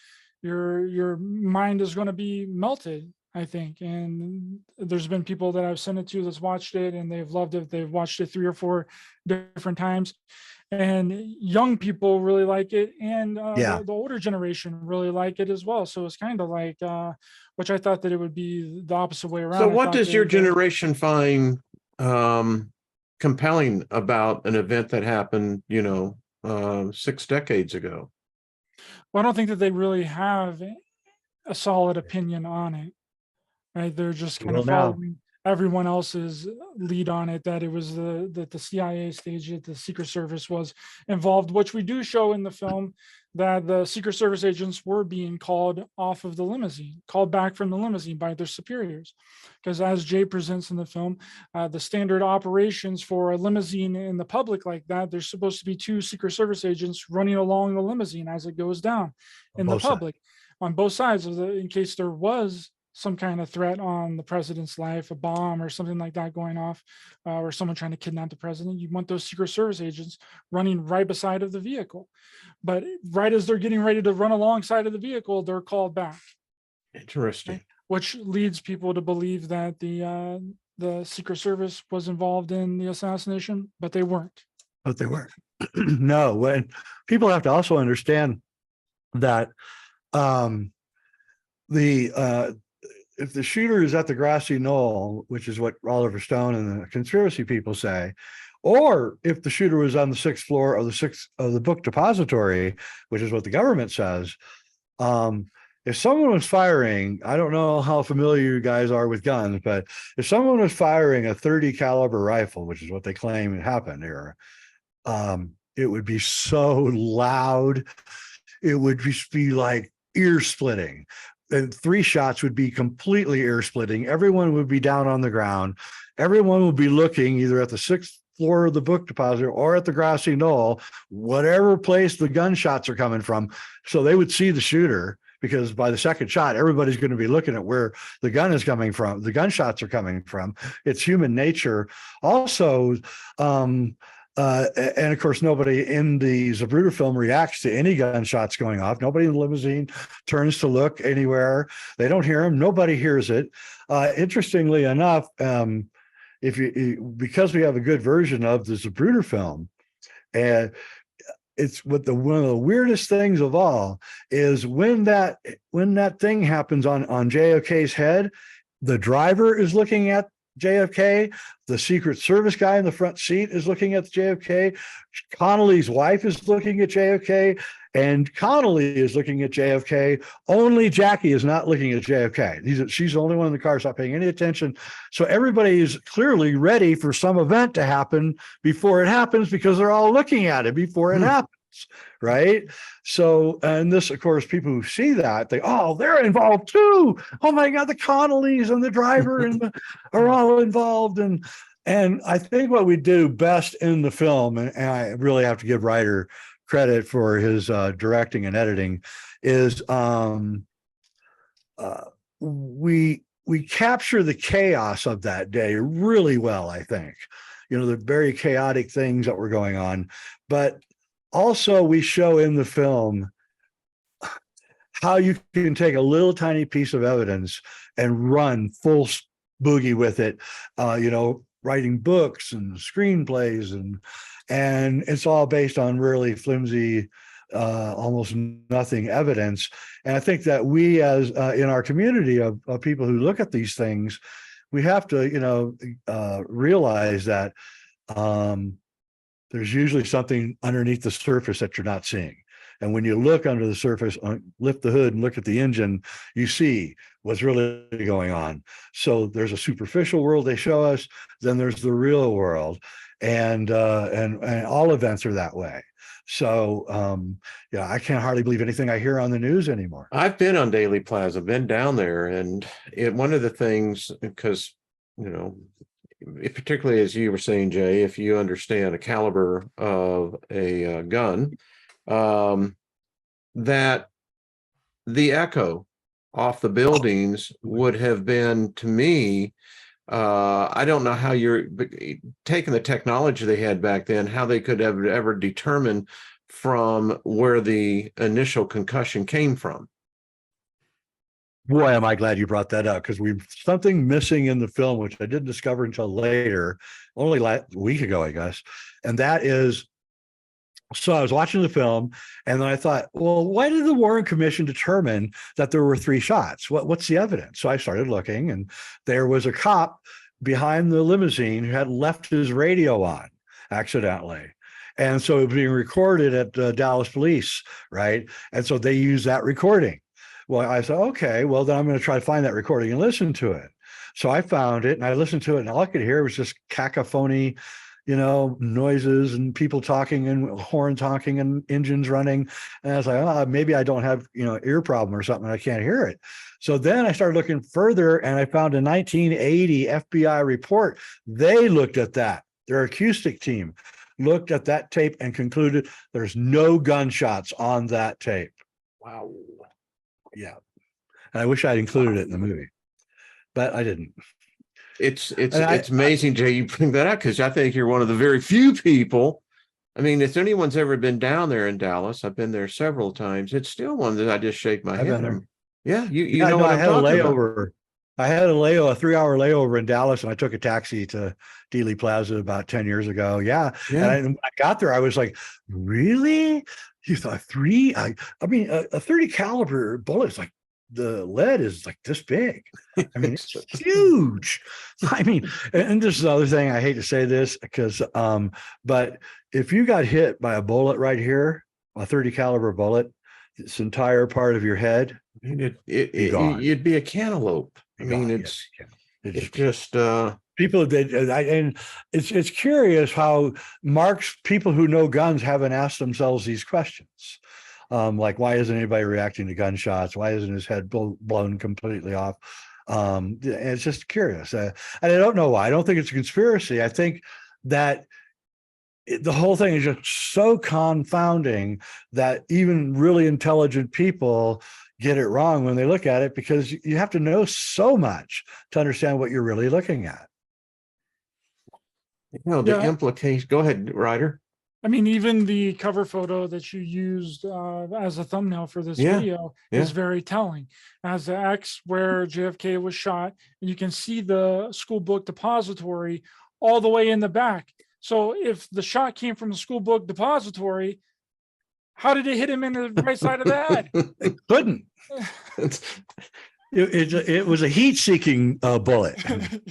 your mind is going to be melted, I think. And there's been people that I've sent it to that's watched it and they've loved it. They've watched it 3 or 4 different times. And young people really like it, and the older generation really like it as well. So it's kind of like, which I thought that it would be the opposite way around.
So what does your generation find compelling about an event that happened, 6 decades ago?
Well, I don't think that they really have a solid opinion on it, right? They're just kind of following everyone else's lead on it, that it was that the CIA staged it, the Secret Service was involved, which we do show in the film, that the Secret Service agents were being called off of the limousine, called back from the limousine by their superiors. Because as Jay presents in the film, the standard operations for a limousine in the public like that, there's supposed to be 2 Secret Service agents running along the limousine as it goes down in the public, on both sides of in case there was some kind of threat on the president's life, a bomb or something like that going off, or someone trying to kidnap the president. You want those Secret Service agents running right beside of the vehicle. But right as they're getting ready to run alongside of the vehicle, they're called back.
Interesting.
Right? Which leads people to believe that the Secret Service was involved in the assassination, but they weren't.
But they weren't. No, when people have to also understand that if the shooter is at the grassy knoll, which is what Oliver Stone and the conspiracy people say, or if the shooter was on the 6th floor of the book depository, which is what the government says, if someone was firing, I don't know how familiar you guys are with guns, but if someone was firing a 30 caliber rifle, which is what they claim happened here, It would be so loud. It would just be like ear splitting. And 3 shots would be completely ear splitting. Everyone would be down on the ground. Everyone would be looking either at the 6th floor of the book depository or at the grassy knoll, whatever place the gunshots are coming from. So they would see the shooter, because by the 2nd shot, everybody's going to be looking at where the gun is coming from. The gunshots are coming from. It's human nature. Also, and of course, nobody in the Zapruder film reacts to any gunshots going off. Nobody in the limousine turns to look anywhere. They don't hear them. Nobody hears it. Interestingly enough, because we have a good version of the Zapruder film, and it's one of the weirdest things of all is when that thing happens on JFK's head, the driver is looking at JFK, the Secret Service guy in the front seat is looking at JFK, Connolly's wife is looking at JFK, and Connolly is looking at JFK. Only Jackie is not looking at JFK. She's the only one in the car, not paying any attention. So everybody is clearly ready for some event to happen before it happens, because they're all looking at it before it happens. Right. So, and this, of course, people who see that, they're involved too. Oh my God, the Connollys and the driver are all involved. And I think what we do best in the film, and I really have to give Ryder credit for his directing and editing, is we capture the chaos of that day really well, I think. The very chaotic things that were going on, but also we show in the film how you can take a little tiny piece of evidence and run full boogie with it, writing books and screenplays, and it's all based on really flimsy, almost nothing evidence. And I think that we, as in our community of people who look at these things, we have to, realize that there's usually something underneath the surface that you're not seeing. And when you look under the surface, lift the hood and look at the engine, you see what's really going on. So there's a superficial world they show us, then there's the real world. And all events are that way. So, I can't hardly believe anything I hear on the news anymore.
I've been on Daily Plaza, been down there, and one of the things, because, particularly as you were saying, Jay, if you understand a caliber of a gun, that the echo off the buildings would have been, to me, I don't know how you're taking the technology they had back then, how they could have ever determine from where the initial concussion came from.
Boy, am I glad you brought that up, because we've something missing in the film, which I didn't discover until later, only a week ago, I guess. And that is, so I was watching the film and then I thought, well, why did the Warren Commission determine that there were 3 shots? What's the evidence? So I started looking, and there was a cop behind the limousine who had left his radio on accidentally. And so it was being recorded at Dallas Police, right? And so they used that recording. Well, I said, okay, well, then I'm going to try to find that recording and listen to it. So I found it and I listened to it, and all I could hear was just cacophony, noises and people talking and horns honking and engines running. And I was like, maybe I don't have, ear problem or something. I can't hear it. So then I started looking further, and I found a 1980 FBI report. They looked at that. Their acoustic team looked at that tape and concluded there's no gunshots on that tape.
Wow.
Yeah. And I wish I'd included it in the movie, but I didn't.
It's amazing, Jay, you bring that up, because I think you're one of the very few people. I mean, if anyone's ever been down there in Dallas, I've been there several times. It's still one that I just shake my head on. Yeah, you know what I'm talking about.
I had a 3-hour layover in Dallas, and I took a taxi to Dealey Plaza about 10 years ago. Yeah. And when I got there, I was like, really? You thought 3? I mean, a 30 caliber bullet is like, the lead is like this big. I mean, it's huge. I mean, and this is the other thing, I hate to say this, because, but if you got hit by a bullet right here, a 30 caliber bullet, this entire part of your head,
you'd be a cantaloupe. I mean, it's just
People that and it's curious how people who know guns haven't asked themselves these questions. Like, why isn't anybody reacting to gunshots? Why isn't his head blown completely off? It's just curious. And I don't know why. I don't think it's a conspiracy. I think that the whole thing is just so confounding that even really intelligent people get it wrong when they look at it, because you have to know so much to understand what you're really looking at.
The implication. Go ahead, Ryder.
I mean, even the cover photo that you used as a thumbnail for this video is very telling. As the X where JFK was shot, and you can see the school book depository all the way in the back. So if the shot came from the school book depository, how did it hit him in the right side of the head?
It couldn't. It was a heat-seeking bullet.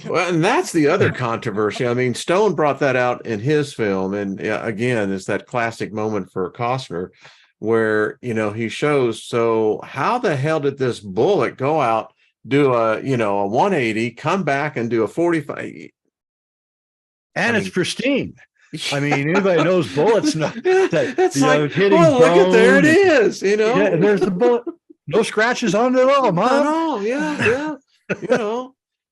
Well, and that's the other controversy. I mean, Stone brought that out in his film, and again, it's that classic moment for Costner, where he shows. So, how the hell did this bullet go out, do a 180, come back and do a 45?
And it's pristine. I mean, anybody knows bullets know that
it's like,
hitting
look at there it is,
Yeah, and there's the bullet. No scratches on it at all, Mom.
Oh, yeah.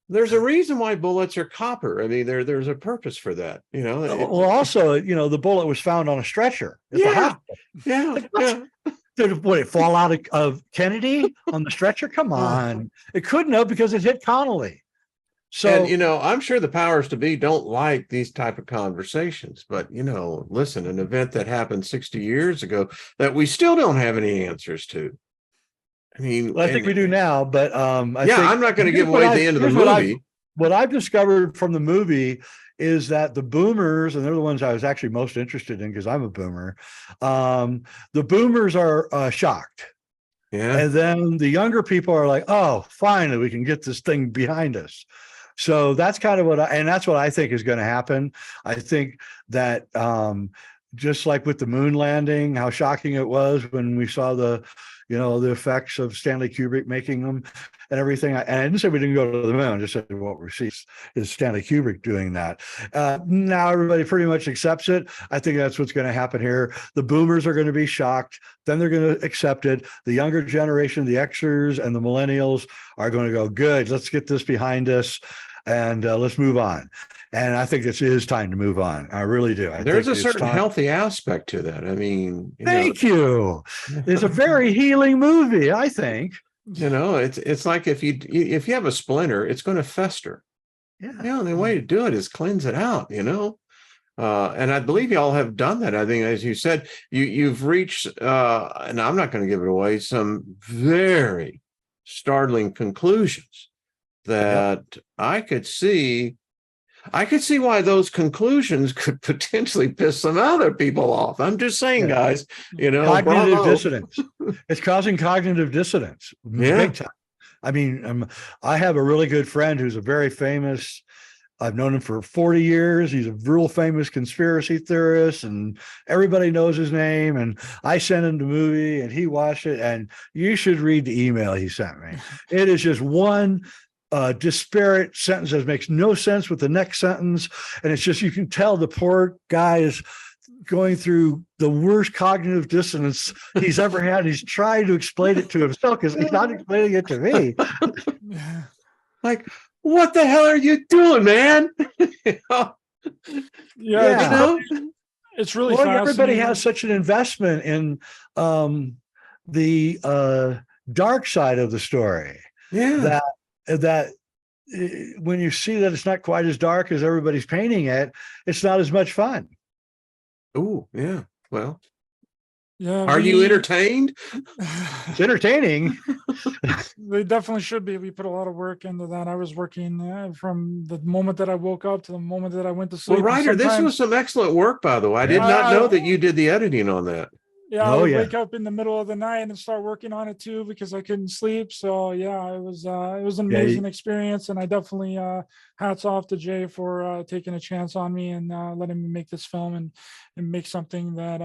There's a reason why bullets are copper. I mean, there's a purpose for that,
Well, also, the bullet was found on a stretcher at the hospital.
Yeah.
Did it fall out of Kennedy on the stretcher? Come on. It couldn't have, because it hit Connolly. So,
and I'm sure the powers to be don't like these type of conversations, but listen, an event that happened 60 years ago that we still don't have any answers to. I mean,
well, I think we do now, but
I'm not going to give away the end of the movie.
What I've discovered from the movie is that the boomers, and they're the ones I was actually most interested in because I'm a boomer. The boomers are shocked.
Yeah.
And then the younger people are like, oh, finally, we can get this thing behind us. So that's kind of that's what I think is going to happen. I think that just like with the moon landing, how shocking it was when we saw the effects of Stanley Kubrick making them and everything. And I didn't say we didn't go to the moon, I just said what we see is Stanley Kubrick doing that. Now everybody pretty much accepts it. I think that's what's going to happen here. The boomers are going to be shocked. Then they're going to accept it. The younger generation, the Xers and the millennials, are going to go, good, let's get this behind us and let's move on. And I think it is time to move on. I really do.
There's a certain healthy aspect to that. I mean,
thank you. It's a very healing movie, I think.
It's like if you have a splinter, it's going to fester.
Yeah.
The way to do it is cleanse it out. And I believe y'all have done that. I think, as you said, you've reached, and I'm not going to give it away, some very startling conclusions that I could see why those conclusions could potentially piss some other people off. I'm just saying, guys,
cognitive dissonance. It's causing cognitive dissonance. Big time. I mean, I have a really good friend who's a very famous, I've known him for 40 years. He's a real famous conspiracy theorist, and everybody knows his name. And I sent him the movie and he watched it, and you should read the email he sent me. It is just one disparate sentence that makes no sense with the next sentence. And it's just, you can tell the poor guy is going through the worst cognitive dissonance he's ever had. He's trying to explain it to himself because he's not explaining it to me.
Like, what the hell are you doing, man?
It's really fascinating.
Everybody has such an investment in the dark side of the story.
Yeah.
That when you see that it's not quite as dark as everybody's painting it, it's not as much fun.
Oh, yeah. Well,
are
you entertained?
It's entertaining.
They definitely should be. We put a lot of work into that. I was working from the moment that I woke up to the moment that I went to sleep.
Well, Ryder, this was some excellent work, by the way. I did not know that you did the editing on that.
Yeah, I would wake up in the middle of the night and start working on it too because I couldn't sleep. So yeah, it was an amazing experience, and I definitely hats off to Jay for taking a chance on me and letting me make this film and make something that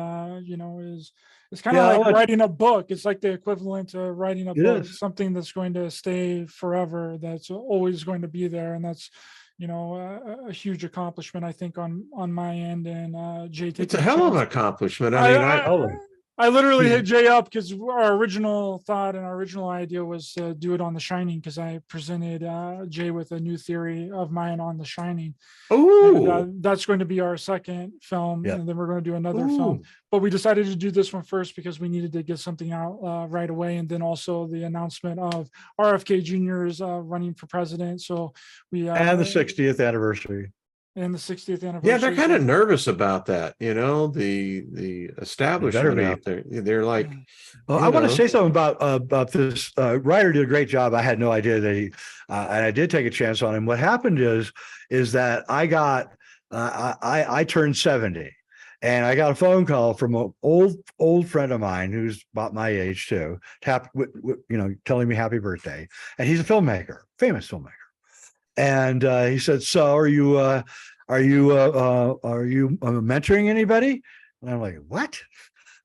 is kind of like writing a book. It's like the equivalent to writing a book, something that's going to stay forever, that's always going to be there, and that's a huge accomplishment, I think, on my end. And Jay,
It's a
taking
hell of an
chance.
accomplishment. I mean,
I literally hit Jay up because our original thought and our original idea was to do it on The Shining, because I presented Jay with a new theory of mine on The Shining. And that's going to be our second film, and then we're going to do another film. But we decided to do this one first because we needed to get something out right away, and then also the announcement of RFK Jr. is running for president. So we
and the 60th anniversary.
And the 60th anniversary.
Yeah, they're kind of nervous about that, the establishment out there. They're like,
well, I want to say something about this. Ryder did a great job. I had no idea that he, and I did take a chance on him. What happened is that I turned 70, and I got a phone call from an old friend of mine who's about my age too, telling me happy birthday. And he's a filmmaker, famous filmmaker. And he said, "So are you mentoring anybody?" And I'm like, "What?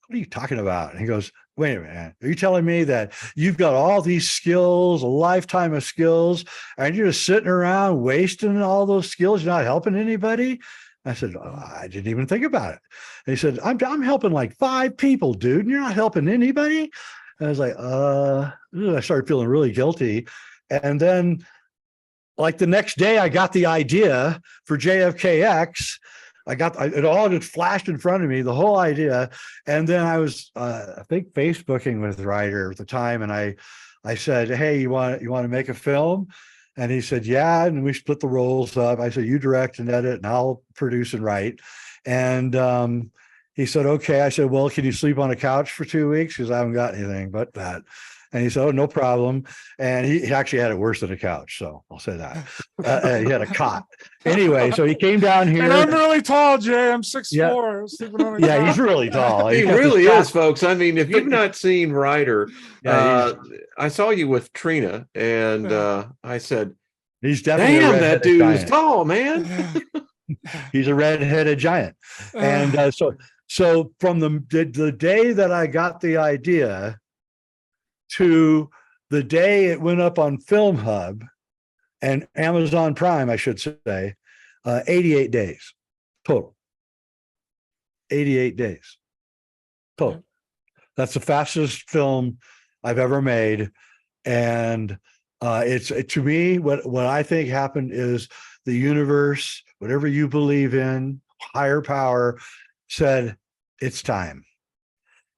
What are you talking about?" And he goes, "Wait a minute. Are you telling me that you've got all these skills, a lifetime of skills, and you're just sitting around wasting all those skills? You're not helping anybody?" I said, "I didn't even think about it." And he said, I'm helping like 5 people, dude, and you're not helping anybody." And I was like, I started feeling really guilty. And then, like, the next day, I got the idea for JFKX. It all just flashed in front of me, the whole idea. And then I was, I think, Facebooking with Ryder at the time. And I said, "Hey, you want to make a film?" And he said, "Yeah." And we split the roles up. I said, "You direct and edit, and I'll produce and write." And he said, "Okay." I said, "Well, can you sleep on a couch for 2 weeks? Because I haven't got anything but that." And he said, "Oh, no problem." And he actually had it worse than a couch. So I'll say that. He had a cot. Anyway, so he came down here.
And I'm really tall, Jay. I'm 6'4".
Yeah, he's really tall.
He really is, folks. I mean, if you've not seen Ryder, I saw you with Trina, and I said,
"He's definitely
damn, that dude is tall, man."
He's a redheaded giant. And so from the day that I got the idea to the day it went up on Film Hub and Amazon Prime, I should say, 88 days total. 88 days total. That's the fastest film I've ever made. And to me, what I think happened is the universe, whatever you believe in, higher power, said, "It's time.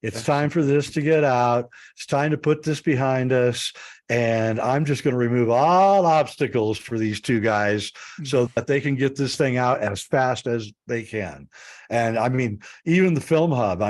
It's time for this to get out. It's time to put this behind us. And I'm just going to remove all obstacles for these 2 guys so that they can get this thing out as fast as they can." And I mean, even the Film Hub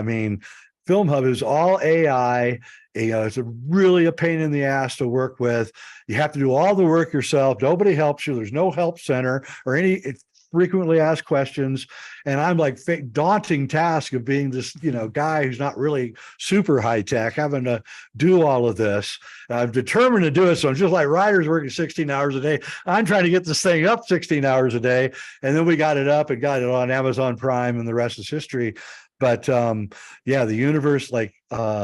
is all AI. It's really a pain in the ass to work with. You have to do all the work yourself. Nobody helps you. There's no help center or any frequently asked questions. And I'm like, daunting task of being this, guy who's not really super high tech, having to do all of this. I'm determined to do it. So I'm just like Ryder's working 16 hours a day. I'm trying to get this thing up 16 hours a day. And then we got it up and got it on Amazon Prime, and the rest is history. But the universe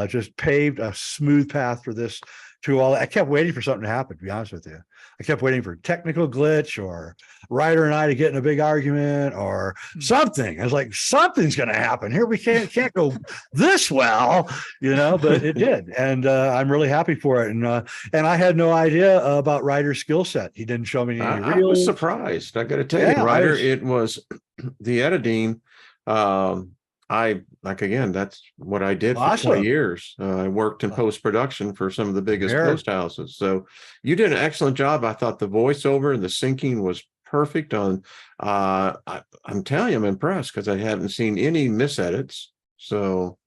just paved a smooth path for this to all. I kept waiting for something to happen, to be honest with you. I kept waiting for a technical glitch or Ryder and I to get in a big argument or something. I was like, something's going to happen here. We can't go this well, but it did. And I'm really happy for it. And I had no idea about Ryder's skill set. He didn't show me any
I was surprised. I got to tell you, Ryder, it was the editing. That's what I did for 20 years. I worked in post-production for some of the biggest post houses. So you did an excellent job. I thought the voiceover and the syncing was perfect on, I'm telling you, I'm impressed because I haven't seen any misedits. So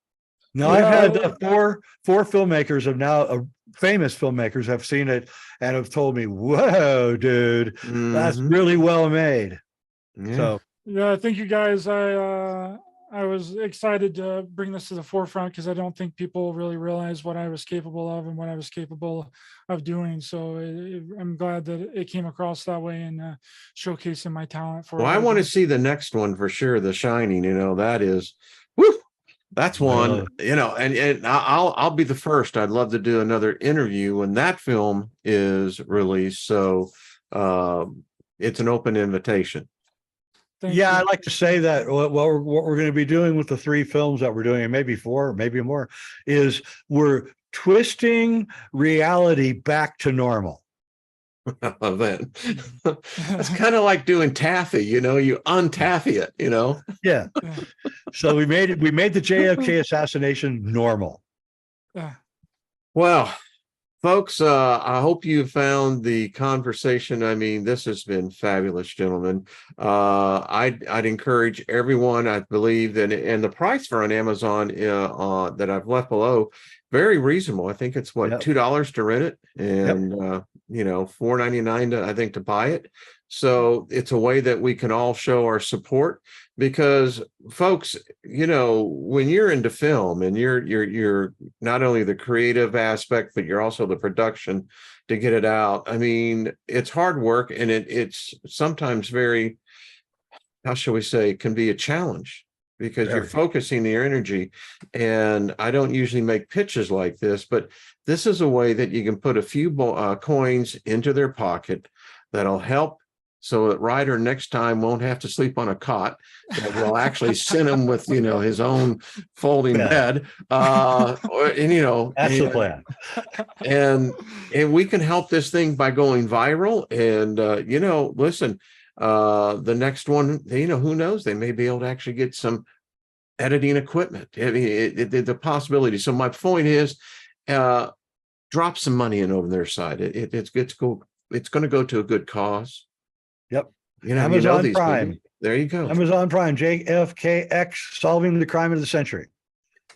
no, I've had four filmmakers have now, famous filmmakers have seen it and have told me, "Whoa, dude, that's really well made."
Yeah.
So yeah, thank you guys. I was excited to bring this to the forefront because I don't think people really realize what I was capable of and what I was capable of doing. So I'm glad that it came across that way and showcasing my talent for.
Well, I want to see the next one for sure. The Shining, that is, that's one, and I'll be the first. I'd love to do another interview when that film is released. So it's an open invitation.
Thank
Yeah,
you.
I'd like to say that what we're going to be doing with the 3 films that we're doing, and maybe 4, maybe more, is we're twisting reality back to normal.
I love that. It's kind of like doing taffy, you untaffy it,
Yeah.
Yeah.
So we made the JFK assassination normal.
Yeah.
Well, folks, I hope you found the conversation. I mean, this has been fabulous, gentlemen. I'd encourage everyone. I believe that, and the price for on Amazon that I've left below, very reasonable. I think it's what,
Yep.
$2 to rent it, and $4.99 I think to buy it. So it's a way that we can all show our support, because folks, when you're into film and you're not only the creative aspect, but you're also the production to get it out. I mean, it's hard work, and it's sometimes very, how shall we say, can be a challenge, because you're focusing your energy. And I don't usually make pitches like this, but this is a way that you can put a few coins into their pocket that'll help, so that Ryder next time won't have to sleep on a cot, that will actually send him with, his own folding bed.
That's the plan.
And we can help this thing by going viral. And, listen, the next one, who knows, they may be able to actually get some editing equipment. I mean, the possibility. So my point is, drop some money in over their side. It's cool. It's going to go to a good cause.
Yep.
Amazon
these Prime.
People. There you go.
Amazon Prime, JFKX, solving the crime of the century.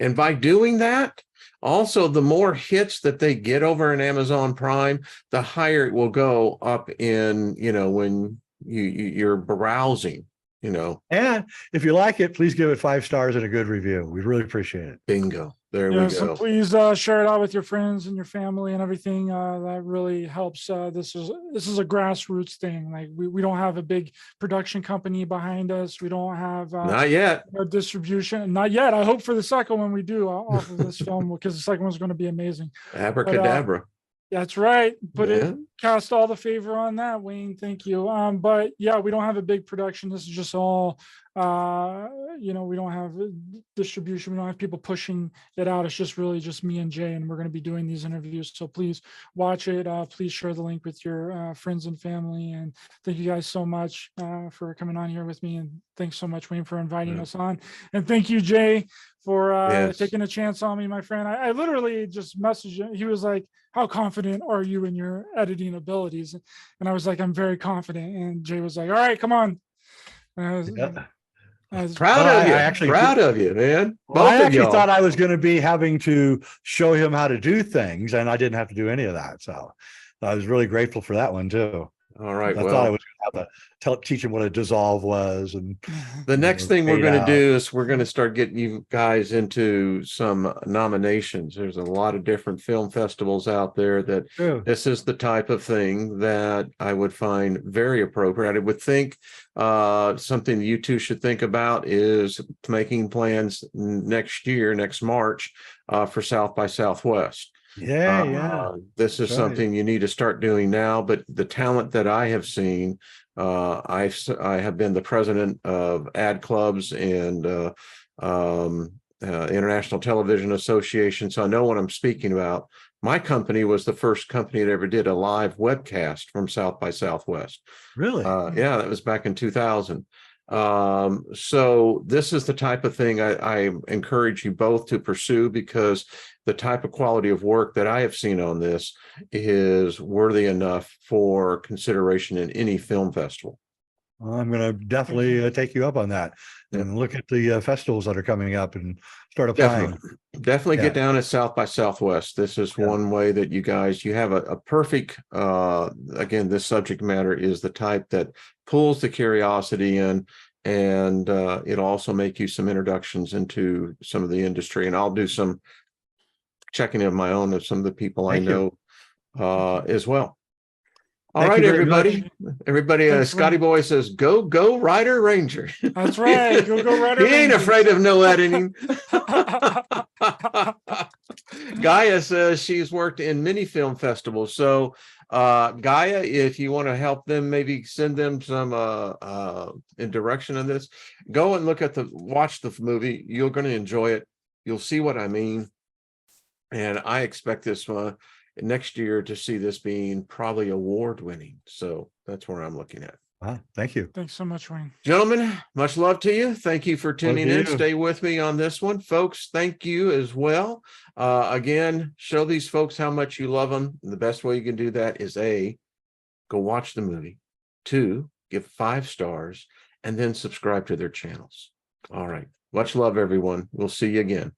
And by doing that, also, the more hits that they get over in Amazon Prime, the higher it will go up in, when you're browsing,
And if you like it, please give it 5 stars and a good review. We really appreciate it.
Bingo. There we go.
So please share it out with your friends and your family and everything. That really helps. This is a grassroots thing. Like we don't have a big production company behind us. We don't have
not yet
distribution. Not yet. I hope for the second one we do off of this film, because the second one's going to be amazing.
Abracadabra.
That's right. It cast all the favor on that, Wayne. Thank you. But yeah, we don't have a big production. This is just all, we don't have distribution. We don't have people pushing it out. It's just really just me and Jay, and we're going to be doing these interviews. So please watch it. Please share the link with your friends and family. And thank you guys so much for coming on here with me. And thanks so much, Wayne, for inviting us on. And thank you, Jay, for taking a chance on me, my friend. I literally just messaged him. He was like, how confident are you in your editing abilities? And I was like, I'm very confident. And Jay was like, all right, come on. I was
proud of you. Proud of you, man.
Well, I actually thought I was going to be having to show him how to do things, and I didn't have to do any of that. So I was really grateful for that one too.
All right.
I thought I was going to have to teach him what a dissolve was. And
the next thing we're going to do is we're going to start getting you guys into some nominations. There's a lot of different film festivals out there that this is the type of thing that I would find very appropriate. I would think something you two should think about is making plans next March for South by Southwest. This is something you need to start doing now. But the talent that I have seen, I have been the president of ad clubs and International Television Association, so I know what I'm speaking about. My company was the first company that ever did a live webcast from South by Southwest.
Really?
Yeah, that was back in 2000. So this is the type of thing I encourage you both to pursue, because the type of quality of work that I have seen on this is worthy enough for consideration in any film festival.
Well, I'm going to definitely take you up on that and look at the festivals that are coming up and start applying.
Definitely get down at South by Southwest. This is one way that you have a perfect, again, this subject matter is the type that pulls the curiosity in, and it'll also make you some introductions into some of the industry. And I'll do some checking of my own of some of the people I know as well. All right, everybody. Everybody, Scotty Boy says, go Ryder Ranger.
That's right. Go Ryder Ranger.
He ain't afraid of no editing. Gaia says she's worked in many film festivals. So Gaia, if you want to help them, maybe send them some in direction on this, go and watch the movie. You're going to enjoy it. You'll see what I mean. And I expect this next year to see this being probably award winning. So that's where I'm looking at.
Wow, thank you.
Thanks so much, Wayne.
Gentlemen, much love to you. Thank you for tuning in.
you.
Stay with me on this one. Folks, thank you as well. Again, show these folks how much you love them. And the best way you can do that is A, go watch the movie. 2, give 5 stars, and then subscribe to their channels. All right. Much love, everyone. We'll see you again.